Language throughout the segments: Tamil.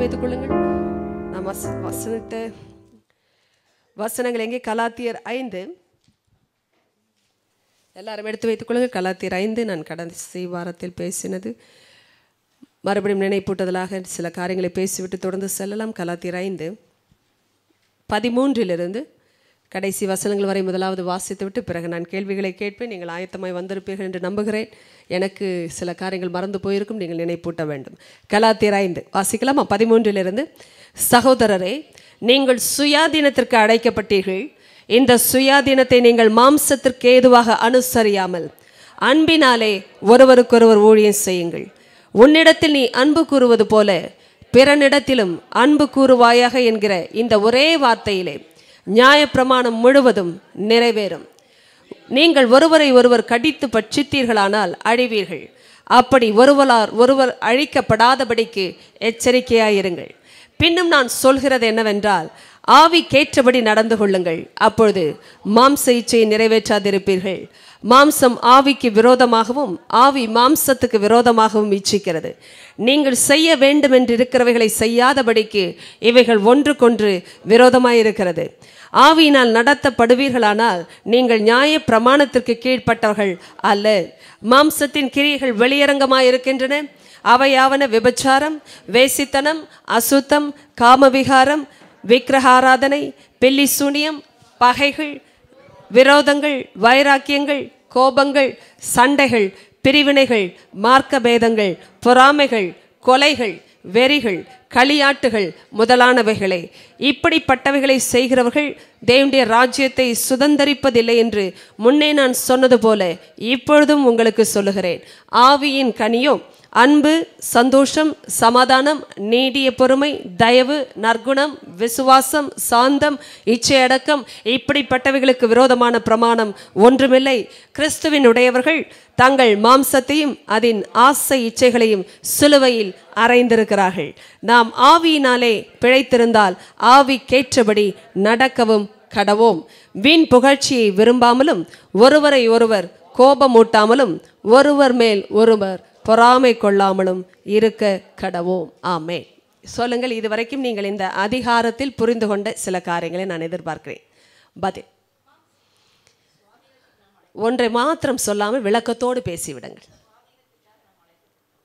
வைத்துக் கொள்ளுங்கள். நாம் வசனங்கள் எங்கே? கலாத்தியர் 5. எல்லாரும் எடுத்து வைத்துக் கொள்ளுங்கள். கலாத்தியர் 5 நான் கடைசி வாரத்தில் பேசினது. மறுபடியும் நினைப்பூட்டுதலாக சில காரியங்களை பேசிவிட்டு தொடர்ந்து செல்லலாம். கலாத்தியர் 5:13 கடைசி வசனங்கள் வரை முதலாவது வாசித்து விட்டு பிறகு நான் கேள்விகளை கேட்பேன். நீங்கள் ஆயத்தமாய் வந்திருப்பீர்கள் என்று நம்புகிறேன். எனக்கு சில காரியங்கள் மறந்து போயிருக்கும், நீங்கள் நினைப்பூட்ட வேண்டும். கலாத்தியர் 5 வாசிக்கலாமா? 13 சகோதரரே, நீங்கள் சுயாதீனத்திற்கு அழைக்கப்பட்டீர்கள். இந்த சுயாதீனத்தை நீங்கள் மாம்சத்திற்கு ஏதுவாக அனுசரியாமல் அன்பினாலே ஒருவருக்கொருவர் ஊழியம் செய்யுங்கள். உன்னிடத்தில் நீ அன்பு கூறுவது போல பிறனிடத்திலும் அன்பு கூறுவாயாக என்கிற இந்த ஒரே வார்த்தையிலே நியாயப்பிரமாணம் முழுவதும் நிறைவேறும். நீங்கள் ஒருவரை ஒருவர் கடித்து பட்சித்தீர்களானால் அழிவீர்கள். அப்படி ஒருவர் அழிக்கப்படாதபடிக்கு எச்சரிக்கையாயிருங்கள். பின்னும் நான் சொல்கிறது என்னவென்றால், ஆவிக்கேற்றபடி நடந்து கொள்ளுங்கள். அப்பொழுது மாம்ச இச்சையை நிறைவேற்றாதிருப்பீர்கள். மாம்சம் ஆவிக்கு விரோதமாகவும் ஆவி மாம்சத்துக்கு விரோதமாகவும் இச்சிக்கிறது. நீங்கள் செய்ய வேண்டும் என்று இருக்கிறவைகளை செய்யாதபடிக்கு இவைகள் ஒன்றுக்கொன்று விரோதமாயிருக்கிறது. ஆவியினால் நடத்தப்படுவீர்களானால் நீங்கள் நியாய பிரமாணத்திற்கு கீழ்ப்பட்டவர்கள் அல்ல. மாம்சத்தின் கிரியைகள் வெளியரங்கமாயிருக்கின்றன. அவையாவன விபச்சாரம், வேசித்தனம், அசுத்தம், காமவிகாரம், விக்கிரகாராதனை, பில்லி சூனியம், பகைகள், விரோதங்கள், வைராக்கியங்கள், கோபங்கள், சண்டைகள், பிரிவினைகள், மார்க்க பேதங்கள், பொறாமைகள், கொலைகள், வெறிகள், களியாட்டுகள் முதலானவைகளே. இப்படிப்பட்டவைகளை செய்கிறவர்கள் தேவனுடைய ராஜ்யத்தை சுதந்தரிப்பதில்லை என்று முன்னே நான் சொன்னது போல இப்பொழுதும் உங்களுக்கு சொல்லுகிறேன். ஆவியின் கனியோ அன்பு, சந்தோஷம், சமாதானம், நீடிய பொறுமை, தயவு, நற்குணம், விசுவாசம், சாந்தம், இச்சையடக்கம். இப்படிப்பட்டவைகளுக்கு விரோதமான பிரமாணம் ஒன்றுமில்லை. கிறிஸ்துவின் உடையவர்கள் தங்கள் மாம்சத்தையும் அதன் ஆசை இச்சைகளையும் சிலுவையில் அறைந்திருக்கிறார்கள். நாம் ஆவியினாலே பிழைத்திருந்தால் ஆவிக்கேற்றபடி நடக்கவும் கடவோம். வீண் புகழ்ச்சியை விரும்பாமலும் ஒருவரை ஒருவர் கோபமூட்டாமலும் ஒருவர் மேல் ஒருவர் பொறாமை கொள்ளாமலும் இருக்க கடவோம். ஆமென். சொல்லுங்கள், இதுவரைக்கும் நீங்கள் இந்த அதிகாரத்தில் புரிந்து கொண்ட சில காரியங்களை நான் எதிர்பார்க்கிறேன். பதில் ஒன்றை மாத்திரம் சொல்லாமல் விளக்கத்தோடு பேசிவிடுங்கள்.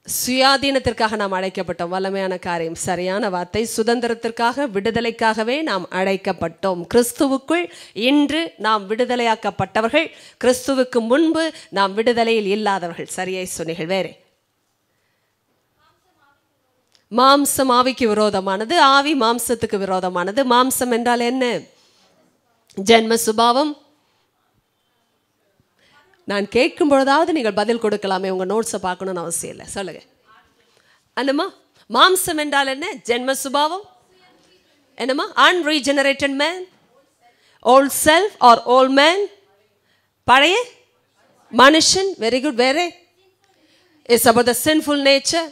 சுயாதீனத்திற்காக நாம் அழைக்கப்பட்டோம். வல்லமையான காரியம், சரியான வார்த்தை. சுதந்திரத்திற்காக, விடுதலைக்காகவே நாம் அழைக்கப்பட்டோம். கிறிஸ்துவுக்குள் இன்று நாம் விடுதலையாக்கப்பட்டவர்கள். கிறிஸ்துவுக்கு முன்பு நாம் விடுதலையில் இல்லாதவர்கள். சரியாய் சொன்னீர்கள். வேறே, மாம்சம் ஆவிக்கு விரோதமானது, ஆவி மாம்சத்துக்கு விரோதமானது. மாம்சம் என்றால் என்ன? ஜென்ம சுபாவம். நான் கேட்கும் பொழுதாவது நீங்கள் பதில் கொடுக்கலாமே, உங்க நோட்ஸை பார்க்கணும்னு அவசியம் இல்லை. சொல்லுங்க என்னம்மா? மாம்சம் என்றால் என்ன? ஜென்ம சுபாவம். என்னம்மா? Unregenerated man, old self or old man, பழைய மனுஷன். Very good. வேறே, it's about the sinful nature.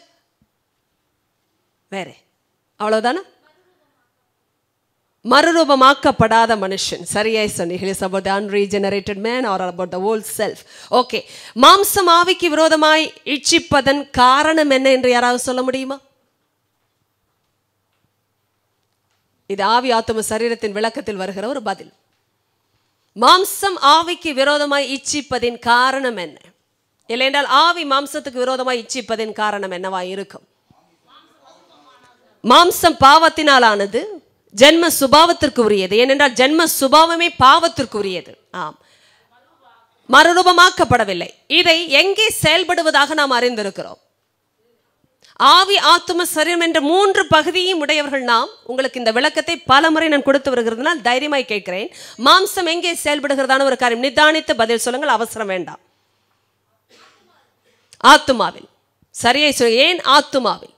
வேறே, அவ்வளவுதானா? மறுரூபமாக்கப்படாத மனுஷன். சரியாய் சொன்னீர்கள். It's about the unregenerated man or about the old self. Okay. மாம்சம் ஆவிக்கு விரோதமாய் இச்சிப்பதன் காரணம் என்ன என்று யாராவது சொல்ல முடியுமா? இது ஆவி ஆத்தும சரீரத்தின் விளக்கத்தில் வருகிற ஒரு பதில். மாம்சம் ஆவிக்கு விரோதமாய் இச்சிப்பதின் காரணம் என்ன? இல்லையென்றால் ஆவி மாம்சத்துக்கு விரோதமாய் இச்சிப்பதின் காரணம் என்னவா இருக்கும்? மாம்சம் பாவத்தினாலானது, ஜென்ம சுபாவத்திற்கு உரியது. ஏனென்றால் ஜென்ம சுபாவமே பாவத்திற்கு உரியது. ஆம், மறுரூபமாக்கப்படவில்லை. இதை எங்கே செயல்படுவதாக நாம் அறிந்திருக்கிறோம். ஆவி, ஆத்தும, சரீரம் என்ற 3 பகுதியும் உடையவர்கள் நாம். உங்களுக்கு இந்த விளக்கத்தை பல முறை நான் கொடுத்து வருகிறதுனால் தைரியமாய் கேட்கிறேன். மாம்சம் எங்கே செயல்படுகிறதான ஒரு காரியம் நிதானித்து பதில் சொல்லுங்கள். அவசரம் வேண்டாம். ஆத்துமாவில். சரியாய் சொல்லுங்க. ஏன் ஆத்துமாவில்?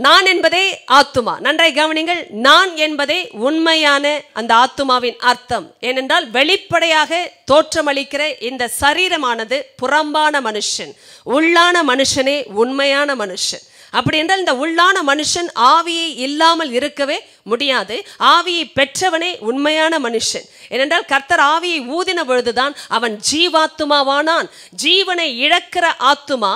நான் என்பதே ஆத்துமா. நன்றாய் கவனிங்கள். நான் என்பதே உண்மையான அந்த ஆத்துமாவின் அர்த்தம். ஏனென்றால் வெளிப்படையாக தோற்றமளிக்கிற இந்த சரீரமானது புறம்பான மனுஷன். உள்ளான மனுஷனே உண்மையான மனுஷன். அப்படி என்றால் இந்த உள்ளான மனுஷன் ஆவியை இல்லாமல் இருக்கவே முடியாது. ஆவியை பெற்றவனே உண்மையான மனுஷன். ஏனென்றால் கர்த்தர் ஆவியை ஊதின பொழுதுதான் அவன் ஜீவாத்துமாவானான். ஜீவனை இழக்கிற ஆத்துமா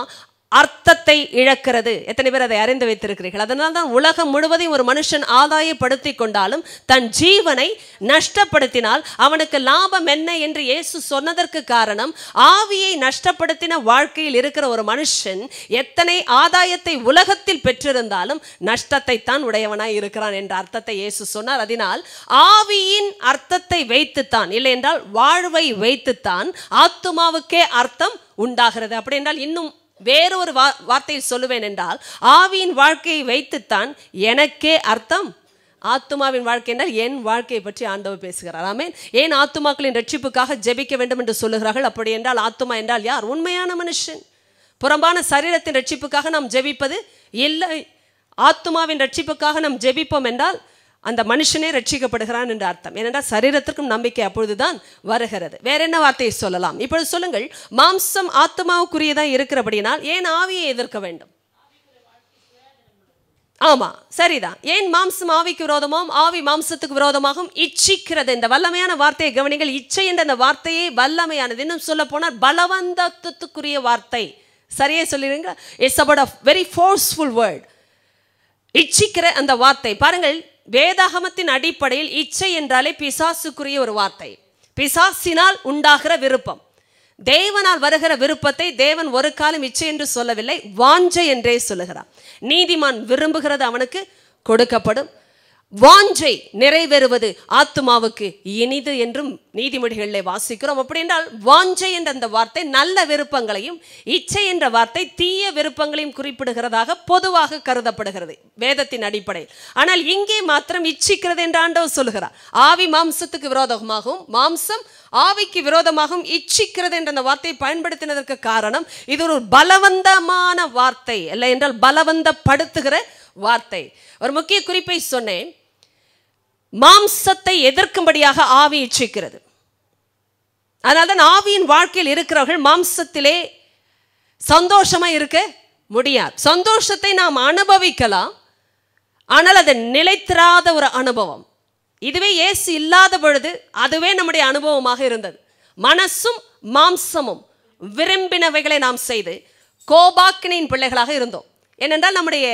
அர்த்தத்தை இழக்கிறது. எத்தனை பேர் அதை அறிந்து வைத்திருக்கிறீர்கள்? அதனால தான் உலகம் முழுவதையும் ஒரு மனுஷன் ஆதாயப்படுத்தி கொண்டாலும் தன் ஜீவனை நஷ்டப்படுத்தினால் அவனுக்கு லாபம் என்ன என்று இயேசு சொன்னதற்கு காரணம், ஆவியை நஷ்டப்படுத்தின வாழ்க்கையில் இருக்கிற ஒரு மனுஷன் எத்தனை ஆதாயத்தை உலகத்தில் பெற்றிருந்தாலும் நஷ்டத்தை தான் உடையவனாய் இருக்கிறான் என்ற அர்த்தத்தை இயேசு சொன்னார். அதனால் ஆவியின் அர்த்தத்தை வைத்துத்தான், இல்லை என்றால் வாழ்வை வைத்துத்தான் ஆத்துமாவுக்கே அர்த்தம் உண்டாகிறது. அப்படி என்றால் இன்னும் வேறு ஒரு வார்த்தையில் சொல்லுவேன் என்றால், ஆவியின் வாழ்க்கையை வைத்துத்தான் எனக்கே அர்த்தம். ஆத்துமாவின் வாழ்க்கை என்றால் என் வாழ்க்கையை பற்றி ஆண்டவர் பேசுகிறார். ஆமென். ஏன் ஆத்துமாக்களின் ரட்சிப்புக்காக ஜெபிக்க வேண்டும் என்று சொல்லுகிறார்கள்? அப்படி என்றால் ஆத்துமா என்றால் யார்? உண்மையான மனுஷன். புறம்பான சரீரத்தின் ரட்சிப்புக்காக நாம் ஜெபிப்பது இல்லை. ஆத்துமாவின் ரட்சிப்புக்காக நாம் ஜெபிப்போம் என்றால் அந்த மனுஷனே ரட்சிக்கப்படுகிறான் என்று அர்த்தம். ஏனென்றால் சரீரத்திற்கும் நம்பிக்கை அப்பொழுதுதான் வருகிறது. வேற என்ன வார்த்தையை சொல்லலாம்? இப்பொழுது சொல்லுங்கள், மாம்சம் ஆத்மாவுக்குரியதான் இருக்கிறபடினால் ஏன் ஆவியை எதிர்க்க வேண்டும்? ஆமா, சரிதான். ஏன் மாம்சம் ஆவிக்கு விரோதமாகவும் ஆவி மாம்சத்துக்கு விரோதமாகவும் இச்சிக்கிறது? இந்த வல்லமையான வார்த்தையை கவனிங்கள். இச்சை என்ற அந்த வார்த்தையே வல்லமையானது. இன்னும் சொல்ல போனால் பலவந்தத்துக்குரிய வார்த்தை. சரியே சொல்லிடுங்க. It's about a very forceful word. இச்சிக்கிற அந்த வார்த்தை பாருங்கள், வேதாகமத்தின் அடிப்படையில் இச்சை என்றாலே பிசாசுக்குரிய ஒரு வார்த்தை. பிசாசினால் உண்டாகிற விருப்பம். தேவனால் வருகிற விருப்பத்தை தேவன் ஒரு காலம் இச்சை என்று சொல்லவில்லை, வாஞ்சை என்றே சொல்லுகிறார். நீதிமான் விரும்புகிறது அவனுக்கு கொடுக்கப்படும். வாஞ்சை நிறைவேறுவது ஆத்துமாவுக்கு இனிது என்றும் நீதிமொழிகளிலே வாசிக்கிறோம். அப்படி என்றால் வாஞ்சை என்ற அந்த வார்த்தை நல்ல விருப்பங்களையும், இச்சை என்ற வார்த்தை தீய விருப்பங்களையும் குறிப்பிடுகிறதாக பொதுவாக கருதப்படுகிறது வேதத்தின் அடிப்படையில். ஆனால் இங்கே மாத்திரம் இச்சிக்கிறது என்று ஆண்டவர் சொல்லுகிறார். ஆவி மாம்சத்துக்கு விரோதமாகவும் மாம்சம் ஆவிக்கு விரோதமாகவும் இச்சிக்கிறது என்ற அந்த வார்த்தையை பயன்படுத்தினதற்கு காரணம், இது ஒரு பலவந்தமான வார்த்தை, இல்லை என்றால் பலவந்தப்படுத்துகிற வார்த்தை. ஒரு முக்கிய குறிப்பை சொன்னேன். மாம்சத்தை எதிர்க்கும்படியாக ஆவி இச்சிக்கிறது. அதனால்தான் ஆவியின் வாழ்க்கையில் இருக்கிறவர்கள் மாம்சத்திலே சந்தோஷமா இருக்க முடியாது. சந்தோஷத்தை நாம் அனுபவிக்கலாம், ஆனால் அது நிலைத்திராத ஒரு அனுபவம். இதுவே இயேசு இல்லாத பொழுது அதுவே நம்முடைய அனுபவமாக இருந்தது. மனசும் மாம்சமும் விரும்பினவைகளை நாம் செய்து கோபாக்கினின் பிள்ளைகளாக இருந்தோம். ஏனென்றால் நம்முடைய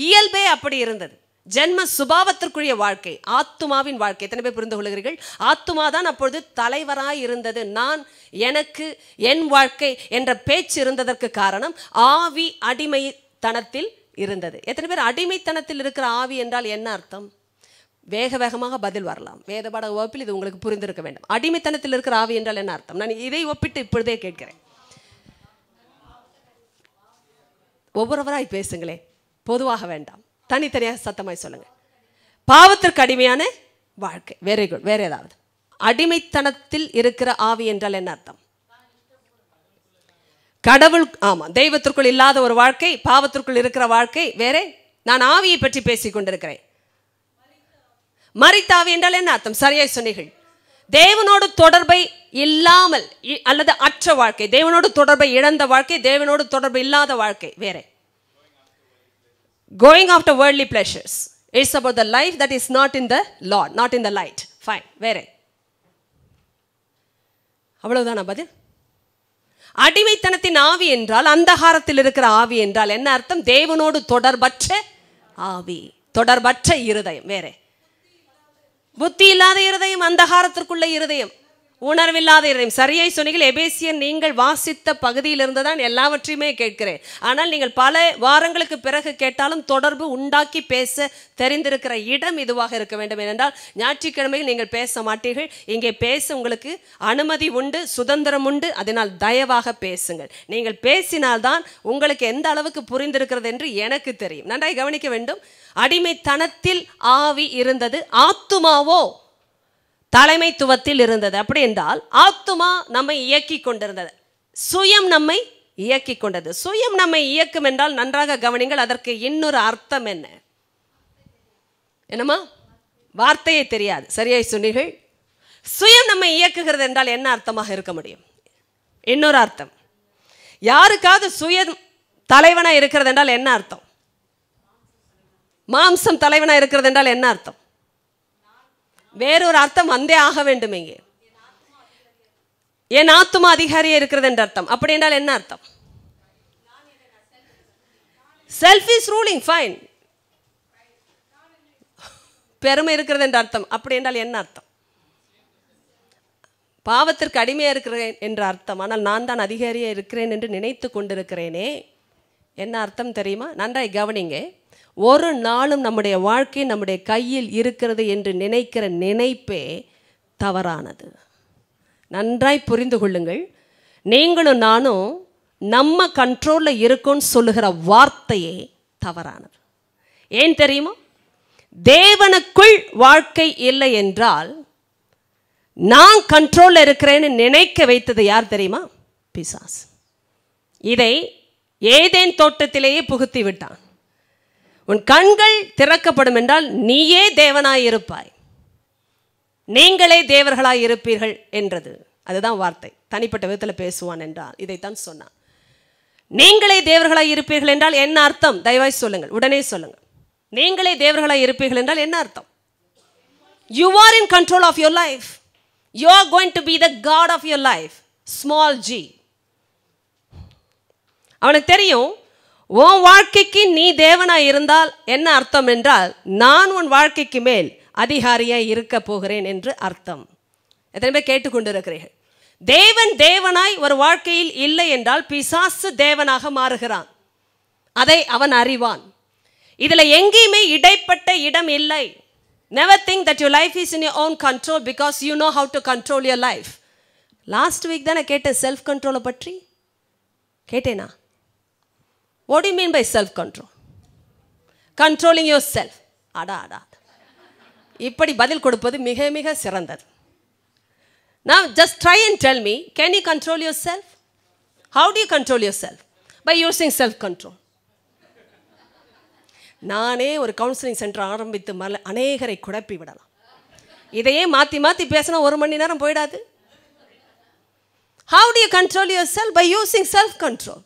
இயல்பே அப்படி இருந்தது. ஜென்ம சுபாவத்திற்குரிய வாழ்க்கை, ஆத்துமாவின் வாழ்க்கை. எத்தனை பேர் புரிந்து கொள்கிறீர்கள்? ஆத்துமாதான் அப்பொழுது தலைவராய் இருந்தது. நான், எனக்கு, என் வாழ்க்கை என்ற பேச்சு இருந்ததற்கு காரணம் ஆவி அடிமைத்தனத்தில் இருந்தது. எத்தனை பேர் அடிமைத்தனத்தில் இருக்கிற ஆவி என்றால் என்ன அர்த்தம்? வேக வேகமாக பதில் வரலாம். வேதபாட வகுப்பில் இது உங்களுக்கு புரிந்திருக்க வேண்டும். அடிமைத்தனத்தில் இருக்கிற ஆவி என்றால் என்ன அர்த்தம்? நான் இதை ஒப்பிட்டு இப்பொழுதே கேட்கிறேன். ஒவ்வொருவராய் பேசுங்களே, பொதுவாக வேண்டாம், தனித்தனியாக சத்தமாய் சொல்லுங்க. பாவத்திற்கு அடிமையான வாழ்க்கை. Very good. வேற ஏதாவது? அடிமைத்தனத்தில் இருக்கிற ஆவி என்றால் என்ன அர்த்தம்? கடவுள், ஆமா, தெய்வத்திற்குள் இல்லாத ஒரு வாழ்க்கை, பாவத்திற்குள் இருக்கிற வாழ்க்கை. வேற? நான் ஆவியை பற்றி பேசிக் கொண்டிருக்கிறேன். மரித்த ஆவி என்றால் என்ன அர்த்தம்? சரியாய் சொன்னீர்கள். தேவனோடு தொடர்பை இல்லாமல் அல்லது அற்ற வாழ்க்கை, தேவனோடு தொடர்பை இழந்த வாழ்க்கை, தேவனோடு தொடர்பு இல்லாத வாழ்க்கை. வேற? Going after worldly pleasures. It's about the life that is not in the Lord, not in the light. Fine. வேற? அவ்வளவுதானா பதில்? அடிமைத்தனத்தின் ஆவி என்றால், அந்தகாரத்தில் இருக்கிற ஆவி என்றால் என்ன அர்த்தம்? தேவனோடு தொடர்பற்ற ஆவி, தொடர்பற்ற இருதயம். வேற? புத்தி இல்லாத இருதயம், அந்தகாரத்திற்குள்ள இருதயம், உணர்வில்லாத இருதயம். சரியை சொன்னீர்கள். எபேசியர் நீங்கள் வாசித்த பகுதியிலிருந்து தான் எல்லாவற்றையுமே கேட்கிறேன். ஆனால் நீங்கள் பல வாரங்களுக்கு பிறகு கேட்டாலும் தொடர்பு உண்டாக்கி பேச தெரிந்திருக்கிற இடம் இதுவாக இருக்க வேண்டும். ஏனென்றால் ஞாயிற்றுக்கிழமையில் நீங்கள் பேச மாட்டீர்கள். இங்கே பேச உங்களுக்கு அனுமதி உண்டு, சுதந்திரம் உண்டு. அதனால் தயவாக பேசுங்கள். நீங்கள் பேசினால்தான் உங்களுக்கு எந்த அளவுக்கு புரிந்திருக்கிறது என்று எனக்கு தெரியும். நன்றாக கவனிக்க வேண்டும். அடிமைத்தனத்தில் ஆவி இருந்தது, ஆத்துமாவோ தலைமைத்துவத்தில் இருந்தது. அப்படி என்றால் ஆத்துமா நம்மை இயக்கி கொண்டிருந்தது, சுயம் நம்மை இயக்கி கொண்டது. சுயம் நம்மை இயக்கும் என்றால் நன்றாக கவனிங்கள், அதற்கு இன்னொரு அர்த்தம் என்ன? என்னமா? வார்த்தையே தெரியாது. சரியாய் சொன்னீர்கள். சுயம் நம்மை இயக்குகிறது என்றால் என்ன அர்த்தமாக இருக்க முடியும்? இன்னொரு அர்த்தம். யாருக்காவது சுய தலைவனா இருக்கிறது என்றால் என்ன அர்த்தம்? மாம்சம் தலைவனா இருக்கிறது என்றால் என்ன அர்த்தம்? வேறொரு அர்த்தம் வந்தே ஆக வேண்டும். இங்கே என் ஆத்துமா அதிகாரியா இருக்கிறது என்ற அர்த்தம். அப்படி என்றால் என்ன அர்த்தம்? Self is ruling, fine. பெருமை இருக்கிறது என்ற அர்த்தம். அப்படி என்றால் என்ன அர்த்தம்? பாவத்திற்கு அடிமையாக இருக்கிறேன் என்ற அர்த்தம். ஆனால் நான் தான் அதிகாரியாக இருக்கிறேன் என்று நினைத்து கொண்டிருக்கிறேனே, என்ன அர்த்தம் தெரியுமா? நன்றாய் கவனிங்க. ஒரு நாளும் நம்முடைய வாழ்க்கை நம்முடைய கையில் இருக்கிறது என்று நினைக்கிற நினைப்பே தவறானது. நன்றாய் புரிந்து கொள்ளுங்கள். நீங்களும் நானும் நம்ம கண்ட்ரோலில் இருக்கோன்னு சொல்லுகிற வார்த்தையே தவறானது. ஏன் தெரியுமா? தேவனுக்குள் வாழ்க்கை இல்லை என்றால் நான் கண்ட்ரோலில் இருக்கிறேன்னு நினைக்க வைத்தது யார் தெரியுமா? பிசாசு. இதை ஏதேன் தோட்டத்திலேயே புகுத்தி விட்டான். உன் கண்கள் திறக்கப்படும் என்றால் நீயே தேவனாய் இருப்பாய், நீங்களே தேவர்களாய் இருப்பீர்கள் என்றது. அதுதான் வார்த்தை. தனிப்பட்ட விதத்தில் பேசுவான் என்றால் இதைத்தான் சொன்னான். நீங்களே தேவர்களாய் இருப்பீர்கள் என்றால் என்ன அர்த்தம்? தயவாய் சொல்லுங்கள், உடனே சொல்லுங்கள். நீங்களே தேவர்களாய் இருப்பீர்கள் என்றால் என்ன அர்த்தம்? You are in control of your life. You are going to be the God of your life. Small g. அவனுக்கு தெரியும் உன் வாழ்க்கைக்கு நீ தேவனாய் இருந்தால் என்ன அர்த்தம் என்றால் நான் உன் வாழ்க்கைக்கு மேல் அதிகாரியாய் இருக்க போகிறேன் என்று அர்த்தம். எத்தனை பேர் கேட்டுக்கொண்டிருக்கிறீர்கள்? தேவனாய் ஒரு வாழ்க்கையில் இல்லை என்றால் பிசாசு தேவனாக மாறுகிறான். அதை அவன் அறிவான். இதில் எங்கேயுமே இடைப்பட்ட இடம் இல்லை. Never think that your life is in your own control because you know how to control your life. Last week தானே கேட்டேன் செல்ஃப் கண்ட்ரோலை பற்றி. கேட்டேனா? What do you mean by self-control? Controlling yourself. அடா இப்படி பதில் கொடுப்பது மிக மிக சிறந்தது. Now just try and tell me, can you control yourself? How do you control yourself? By using self-control. நானே ஒரு கவுன்சிலிங் சென்டர் ஆரம்பித்து அநேகரை குழப்பி விடலாம். இதையே மாற்றி மாற்றி பேசினா 1 மணி நேரம் போயிடாது. How do you control yourself? By using self-control.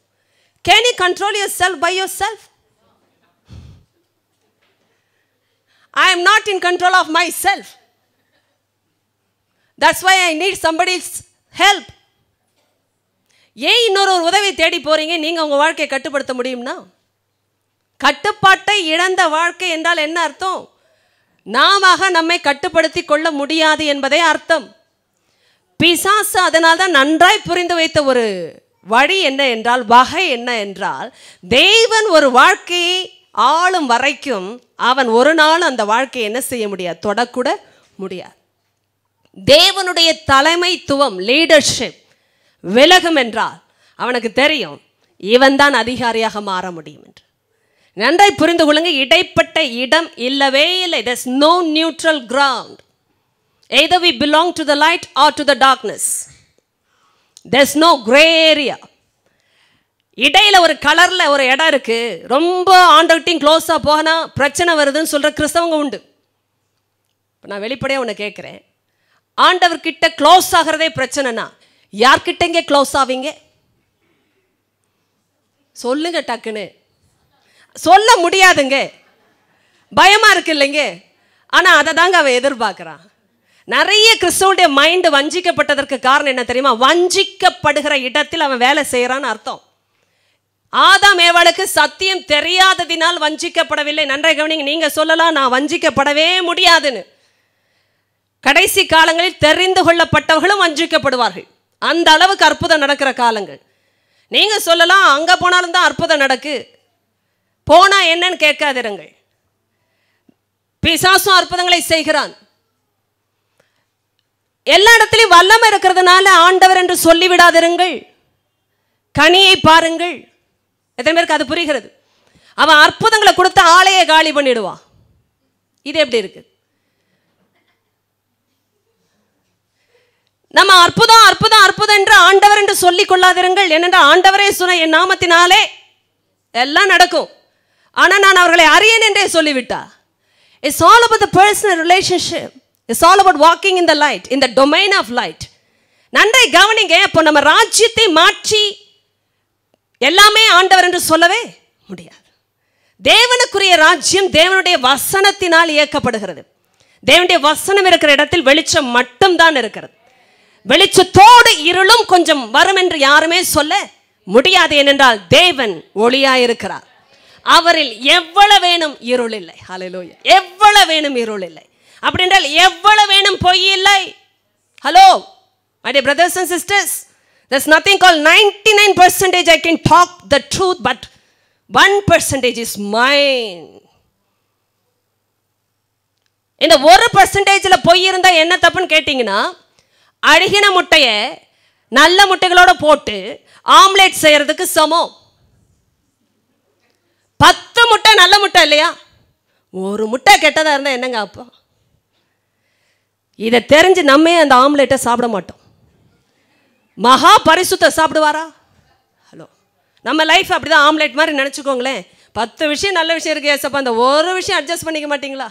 Can you control yourself by yourself? I am not in control of myself. That's why I need somebody's help. ஏன் இன்னொரு உதவி தேடி போறீங்க? நீங்க உங்க வாழ்க்கையை கட்டுப்படுத்த முடியும்னா? கட்டுப்பாட்டை இழந்த வாழ்க்கை என்றால் என்ன அர்த்தம்? நாம நம்மை கட்டுப்படுத்தி கொள்ள முடியாது என்பதே அர்த்தம். பிசாசு அதனால் தான் நன்றாய் புரிந்து வைத்த ஒரு வழி என்ன என்றால், வகை என்ன என்றால், தேவன் ஒரு வாழ்க்கையை ஆளும் வரைக்கும் அவன் ஒரு நாள் அந்த வாழ்க்கையை என்ன செய்ய முடியாது, தொடக்கூட முடியாது. தேவனுடைய தலைமைத்துவம், லீடர்ஷிப் விலகும் என்றால் அவனுக்கு தெரியும் இவன் தான் அதிகாரியாக மாற முடியும் என்று. நன்றாய் புரிந்து கொள்ளுங்க. இடைப்பட்ட இடம் இல்லவே இல்லை. There's no neutral ground. Either we belong to the light or to the darkness. There's no gray area. இடையில ஒரு கலர்ல ஒரு இடம் இருக்கு. ரொம்ப ஆண்டவர்கிட்டையும் க்ளோஸா போனா பிரச்சனை வருதுன்னு சொல்ற கிறிஸ்தவங்க உண்டு. நான் வெளிப்படையா உன்னை கேட்கிறேன், ஆண்டவர்கிட்ட க்ளோஸ் ஆகிறதே பிரச்சனைனா யார்கிட்டங்க க்ளோஸ் ஆவீங்க? சொல்லுங்க டக்குன்னு. சொல்ல முடியாதுங்க, பயமா இருக்கு இல்லைங்க. ஆனா அதை தாங்க அவன் எதிர்பார்க்கிறான். நிறைய கிறிஸ்தவனுடைய மைண்ட் வஞ்சிக்கப்பட்டதற்கு காரணம் என்ன தெரியுமா? வஞ்சிக்கப்படுகிற இடத்தில் அவன் வேலை செய்யறான்னு அர்த்தம். ஆதாம் ஏவாளுக்கு சத்தியம் தெரியாததினால் வஞ்சிக்கப்படவில்லை. நன்றாய் கவனிங்க. நீங்க சொல்லலாம் நான் வஞ்சிக்கப்படவே முடியாதுன்னு. கடைசி காலங்களில் தெரிந்து கொள்ளப்பட்டவர்களும் வஞ்சிக்கப்படுவார்கள். அந்த அளவுக்கு அற்புதம் நடக்கிற காலங்கள். நீங்க சொல்லலாம் அங்க போனாலும் தான் அற்புதம் நடக்கு, போனா என்னன்னு கேட்காதிருங்கள். பிசாசும் அற்புதங்களை செய்கிறான். எல்லா இடத்திலும் வல்லமை இருக்கிறதுனால ஆண்டவர் என்று சொல்லிவிடாதிருங்கள். கனியை பாருங்கள். எத்தனை பேருக்கு அது புரிகிறது? அவன் அற்புதங்களை கொடுத்து ஆளையே காலி பண்ணிடுவான். இது எப்படி இருக்கு? நம்ம அற்புதம் அற்புதம் அற்புதம் என்று ஆண்டவர் என்று சொல்லிக் கொள்ளாதிருங்கள். ஏனென்றால் ஆண்டவரே சொன்ன என் நாமத்தினாலே எல்லாம் நடக்கும். ஆனால் நான் அவர்களை அறியேன் என்றே சொல்லிவிட்டா. It's all about the personal relationship. It's all about walking in the light, in the domain of light. நன்றை கவனிங்க. அப்போ நம்ம ராஜ்யத்தை மாற்றி எல்லாமே ஆண்டவர் என்று சொல்லவே முடியாது. தேவனுக்குரிய ராஜ்யம் தேவனுடைய வசனத்தினால் இயக்கப்படுகிறது. தேவனுடைய வசனம் இருக்கிற இடத்தில் வெளிச்சம் மட்டும்தான் இருக்கிறது. வெளிச்சத்தோடு இருளும் கொஞ்சம் வரும் என்று யாருமே சொல்ல முடியாது. ஏனென்றால் தேவன் ஒளியாயிருக்கிறார். அவரில் எவ்வளவு வேணும் இருள் இல்லை. ஹல்லேலூயா. எவ்வளவு வேணும் இருள் இல்லை. அப்படி என்றால் எவ்வளவு வேணும் பொய் இல்லை. Hello my dear brothers and sisters, there's nothing called 99% I can talk the truth, but 1% is mine. இந்த 1% பொய் இருந்தா என்ன தப்புன்னு கேட்டீங்கன்னா, அழுகின முட்டைய நல்ல முட்டைகளோட போட்டு ஆம்லெட் செய்யறதுக்கு சமம். 10 முட்டை நல்ல முட்டை இல்லையா? ஒரு முட்டை கெட்டதா இருந்தா என்னங்க அப்போ? இதை தெரிஞ்சு நம்ம அந்த ஆம்லெட்டை சாப்பிட மாட்டோம். மகா பரிசுத்த சாப்பிடுவாரா? ஹலோ, நம்ம லைஃப் அப்படிதான் ஆம்லெட் மாதிரி நினச்சிக்கோங்களேன். 10 விஷயம் நல்ல விஷயம் இருக்கு ஏசப்பா, அந்த ஒரு விஷயம் அட்ஜஸ்ட் பண்ணிக்க மாட்டீங்களா?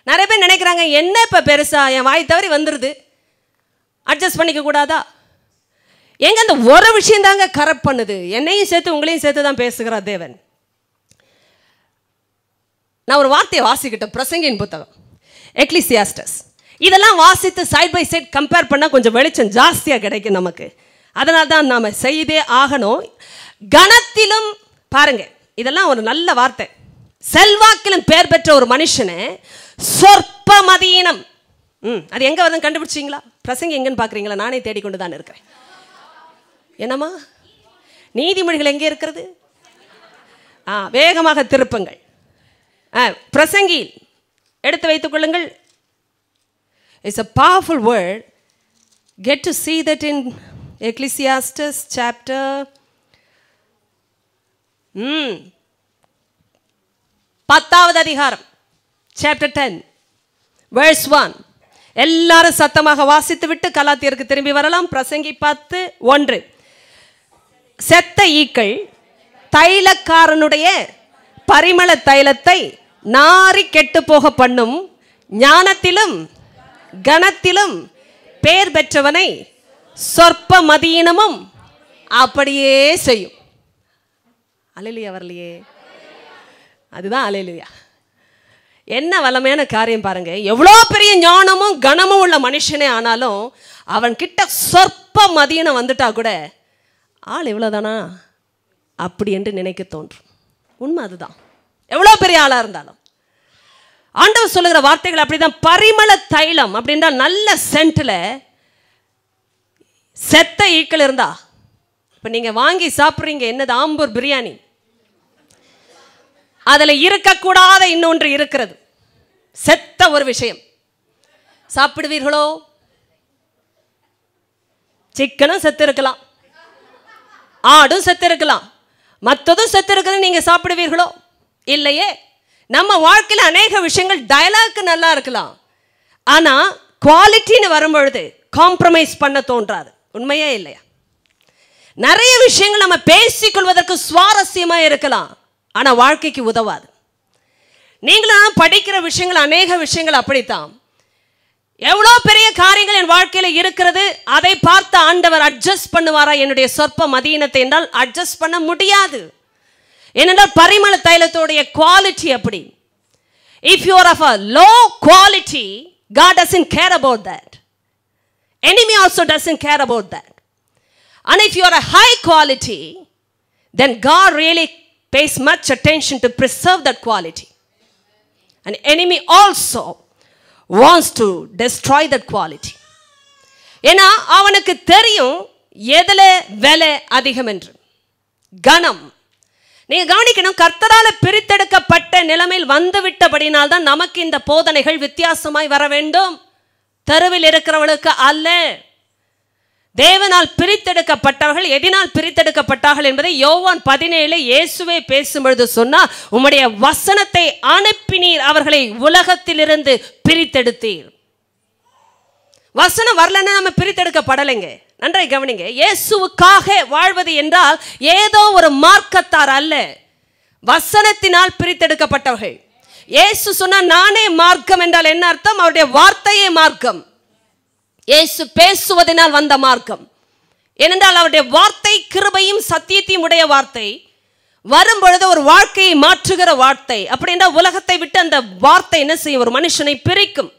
நிறைய பேர் நினைக்கிறாங்க, என்ன இப்போ பெருசா என் வாய் தவறி வந்துடுது, அட்ஜஸ்ட் பண்ணிக்க கூடாதா? எங்க அந்த ஒரு விஷயம் தாங்க கரெக்ட் பண்ணுது. என்னையும் சேர்த்து உங்களையும் சேர்த்து தான் பேசுகிறார் தேவன். நான் ஒரு வார்த்தையை வாசிக்கிட்டேன், பிரசங்கியின் புத்தகம் எக்லிசியாஸ்டஸ். இதெல்லாம் வாசித்து சைட் பை சைட் கம்பேர் பண்ணால் கொஞ்சம் வெளிச்சம் ஜாஸ்தியாக கிடைக்கும் நமக்கு. அதனால தான் நாம் செய்தே ஆகணும். கணத்திலும் பாருங்க, இதெல்லாம் ஒரு நல்ல வார்த்தை. செல்வாக்கிலும் பேர் பெற்ற ஒரு மனுஷனை சொற்ப மதியினம், அது எங்கே வருதுன்னு கண்டுபிடிச்சிங்களா? பிரசங்க எங்கன்னு பார்க்குறீங்களா? நானே தேடிக்கொண்டு தான் இருக்கிறேன். என்னம்மா நீதிமொழிகள் எங்கே இருக்கிறது? வேகமாக திருப்புங்கள். பிரசங்கி எடுத்து வைத்துக் கொள்ளுங்கள். It's a powerful word. Get to see that in Ecclesiastes chapter 10வது அதிகாரம், chapter 10 verse 1. எல்லாரும் சத்தமாக வாசித்து விட்டு கலாத்தியருக்கு திரும்பி வரலாம். பிரசங்கி 10:1. செத்த ஈக்கள் தைலக்காரனுடைய பரிமள தைலத்தை நாரி கெட்டு போக பண்ணும், ஞானத்திலும் கணத்திலும் பேர் பெற்றவனை சொற்ப மதியினமும் அப்படியே செய்யும். அல்லேலூயா வரலையே? அதுதான் அல்லேலூயா. என்ன வல்லமையான காரியம் பாருங்க. எவ்வளோ பெரிய ஞானமும் கணமும் உள்ள மனுஷனே ஆனாலும் அவன் கிட்ட சொற்ப மதியினம் வந்துட்டா கூட ஆள் இவ்வளோதானா அப்படி என்று நினைக்க தோன்றும். உண்மை அதுதான். எவ்வளோ பெரிய ஆளாக இருந்தாலும் ஆண்டவர் சொல்லுகிற வார்த்தைகள் அப்படிதான். பரிமள தைலம் அப்படின்னா நல்ல சென்ட்ல செத்த ஈக்கள் இருந்தா, இப்போ நீங்க வாங்கி சாப்பிட்றீங்க என்னது, ஆம்பூர் பிரியாணி, அதில் இருக்கக்கூடாத இன்னொன்று இருக்கிறது, செத்த ஒரு விஷயம். சாப்பிடுவீர்களோ? சிக்கனும் செத்து இருக்கலாம், ஆடும் செத்து இருக்கலாம், மற்றதும் செத்து இருக்கிறது, நீங்க சாப்பிடுவீர்களோ? இல்லையே. நம்ம வாழ்க்கையில் அநேக விஷயங்கள் டயலாக்கு நல்லா இருக்கலாம், ஆனா குவாலிட்டின்னு வரும்பொழுது காம்ப்ரமைஸ் பண்ண தோன்றாது. உண்மையே இல்லையா? நிறைய விஷயங்கள் நம்ம பேசிக்கொள்வதற்கு சுவாரஸ்யமா இருக்கலாம், ஆனா வாழ்க்கைக்கு உதவாது. நீங்களும் படிக்கிற விஷயங்கள் அநேக விஷயங்கள் அப்படித்தான். எவ்வளோ பெரிய காரியங்கள் என் வாழ்க்கையில இருக்கிறது, அதை பார்த்த ஆண்டவர் அட்ஜஸ்ட் பண்ணுவாரா என்னுடைய சொற்ப மதியினத்தை என்றால் அட்ஜஸ்ட் பண்ண முடியாது. ஏனென்றால் பரிமள தைலத்தோடைய குவாலிட்டி அப்படி. If you are of a low quality, God doesn't care about that. Enemy also doesn't care about that. And if you are a high quality, then God really pays much attention to preserve that quality. And enemy also wants to destroy that quality. ஏன்னா அவனுக்கு தெரியும் எதுல விலை அதிகம் என்று. கணம் நீங்க கவனிக்கணும். கர்த்தரால பிரித்தெடுக்கப்பட்ட நிலைமையில் வந்துவிட்டபடினால் தான் நமக்கு இந்த போதனைகள் வித்தியாசமாய் வர வேண்டும். தெருவில் இருக்கிறவர்களுக்கு அல்ல. தேவனால் பிரித்தெடுக்கப்பட்டவர்கள் எதினால் பிரித்தெடுக்கப்பட்டார்கள் என்பதை யோவான் 17 இயேசுவே பேசும்பொழுது சொன்னார், உம்முடைய வசனத்தை அனுப்பினீர், அவர்களை உலகத்திலிருந்து பிரித்தெடுத்தீர். வசனம் வரலன்னா நம்ம பிரித்தெடுக்கப்படலைங்க. நன்றாய் கவனிங்க. இயேசுவுக்காக வாழ்வது என்றால் ஏதோ ஒரு மார்க்கத்தார் அல்ல, வசனத்தினால் பிரித்தெடுக்கப்பட்டவர்கள். இயேசு சொன்னா நானே மார்க்கம் என்றால் என்ன அர்த்தம்? அவருடைய வார்த்தையே மார்க்கம். இயேசு பேசுவதனால் வந்த மார்க்கம். ஏனென்றால் அவருடைய வார்த்தை கிருபையும் சத்தியத்தையும் உடைய வார்த்தை. வரும்பொழுது ஒரு வாழ்க்கையை மாற்றுகிற வார்த்தை. அப்படி என்றால் உலகத்தை விட்டு அந்த வார்த்தை என்ன செய்யும்? ஒரு மனுஷனை பிரிக்கும்.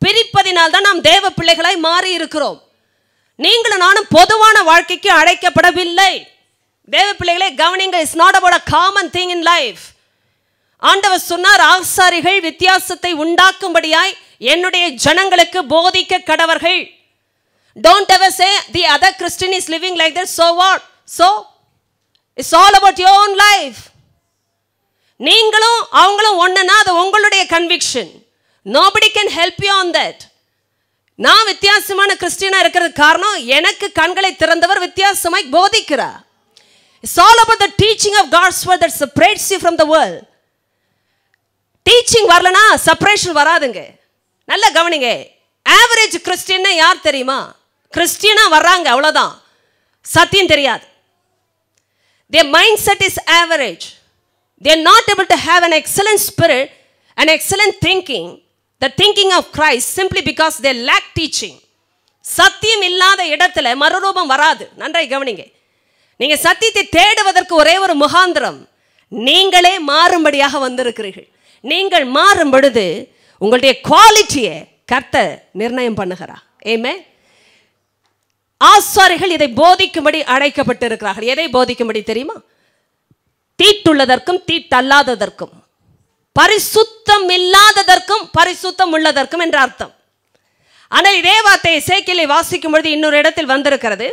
பிரிப்பதினால் தான் நாம் தேவ பிள்ளைகளாய் மாறி இருக்கிறோம். நீங்களும் நானும் பொதுவான வாழ்க்கைக்கு அழைக்கப்படவில்லை. தேவ பிள்ளைகளே கவனிங்கள், it's not about a common thing in life. ஆண்டவர் சொன்னார், ஆசாரிகள் வித்தியாசத்தை உண்டாக்கும்படியாய் என்னுடைய ஜனங்களுக்கு போதிக்க கடவர்கள். Don't ever say the other Christian is living like that, so what? So it's all about your own life. நீங்களும் அவங்களும் ஒண்ணுனா அது உங்களுடைய conviction. Nobody can help you on that. நான் வித்தியாசமான கிறிஸ்டியனா இருக்கிறது காரணம் எனக்கு கண்களை திறந்தவர் வித்தியாசமாய் போதிக்கிறார். It's all about the teaching of God's word that separates you from the world. Teaching வரலனா செப்பரேஷன் வராதுங்க. நல்ல கவனிங்க. ஆவரேஜ் கிறிஸ்டியன் யார் தெரியுமா? கிறிஸ்டியனா வர்றாங்க அவ்வளவுதான், சத்தியம் தெரியாது. Their mindset is average. They are not able to have an excellent spirit, an excellent thinking, the thinking of Christ, simply because they lack teaching. சத்தியம் இல்லாத இடத்துல மறுரூபம் வராது. நன்றாய் கவனிங்க. நீங்க சத்தியத்தை தேடுவதற்கு ஒரே ஒரு முகாந்திரம், நீங்களே மாறும்படியாக வந்திருக்கிறீர்கள். நீங்கள் மாறும் பொழுது உங்களுடைய குவாலிட்டியை கர்த்தர் நிர்ணயம் பண்ணுகிறார். ஆமென். ஆசாரிகள் இதை போதிக்கும்படி அழைக்கப்பட்டிருக்கிறார்கள். எதை போதிக்கும்படி தெரியுமா? தீட்டுள்ளதற்கும் தீட்டல்லாததற்கும், பரிசுத்தம் இல்லாததற்கும் பரிசுத்தம் உள்ளதற்கும் என்ற அர்த்தம். ஆனால் இதே வார்த்தை எசேக்கியேலை வாசிக்கும் பொழுது இன்னொரு இடத்தில் வந்திருக்கிறது,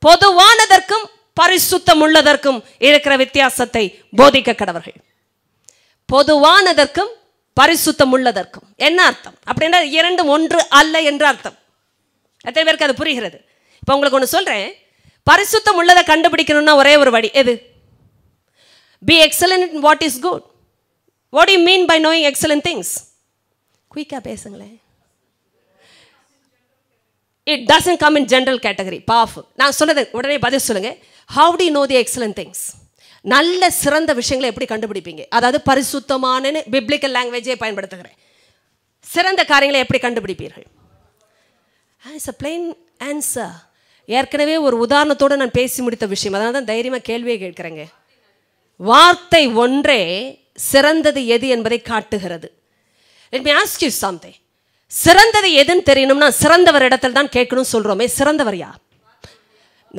பொதுவானதற்கும் பரிசுத்தம் உள்ளதற்கும் இருக்கிற வித்தியாசத்தை போதிக்க கடவர்கள். பொதுவானதற்கும் பரிசுத்தம் உள்ளதற்கும் என்ன அர்த்தம் அப்படின்னா, இரண்டும் ஒன்று அல்ல என்று அர்த்தம். எத்தனை பேருக்கு அது புரிகிறது? இப்போ உங்களுக்கு ஒன்று சொல்றேன், பரிசுத்தம் உள்ளதை கண்டுபிடிக்கணும்னா ஒரே ஒரு வழி எது? Be excellent in what is good. What do you mean by knowing excellent things? குயிக்கா பேசுங்களேன். It doesn't come in general category. Powerful. நான் சொன்னது உடனே பதில் சொல்லுங்க. How do you know the excellent things? நல்ல சிறந்த விஷயங்களை எப்படி கண்டுபிடிப்பீங்க? அதாவது பரிசுத்தமான பிப்ளிக்கல் லாங்குவேஜை பயன்படுத்துகிறேன். சிறந்த காரியங்களை எப்படி கண்டுபிடிப்பீர்கள்? It's a plain answer. ஏற்கனவே ஒரு உதாரணத்தோடு நான் பேசி முடித்த விஷயம், அதனால தான் தைரியமாக கேள்வியை கேட்கிறேங்க. வார்த்தை ஒன்றே சிறந்தது எது என்பதை காட்டுகிறது. Let me ask you something. சிறந்தது எதுன்னு தெரியணும்னா சிறந்தவர் இடத்துல தான் கேட்கணும் சொல்றோமே. சிறந்தவர் யார்?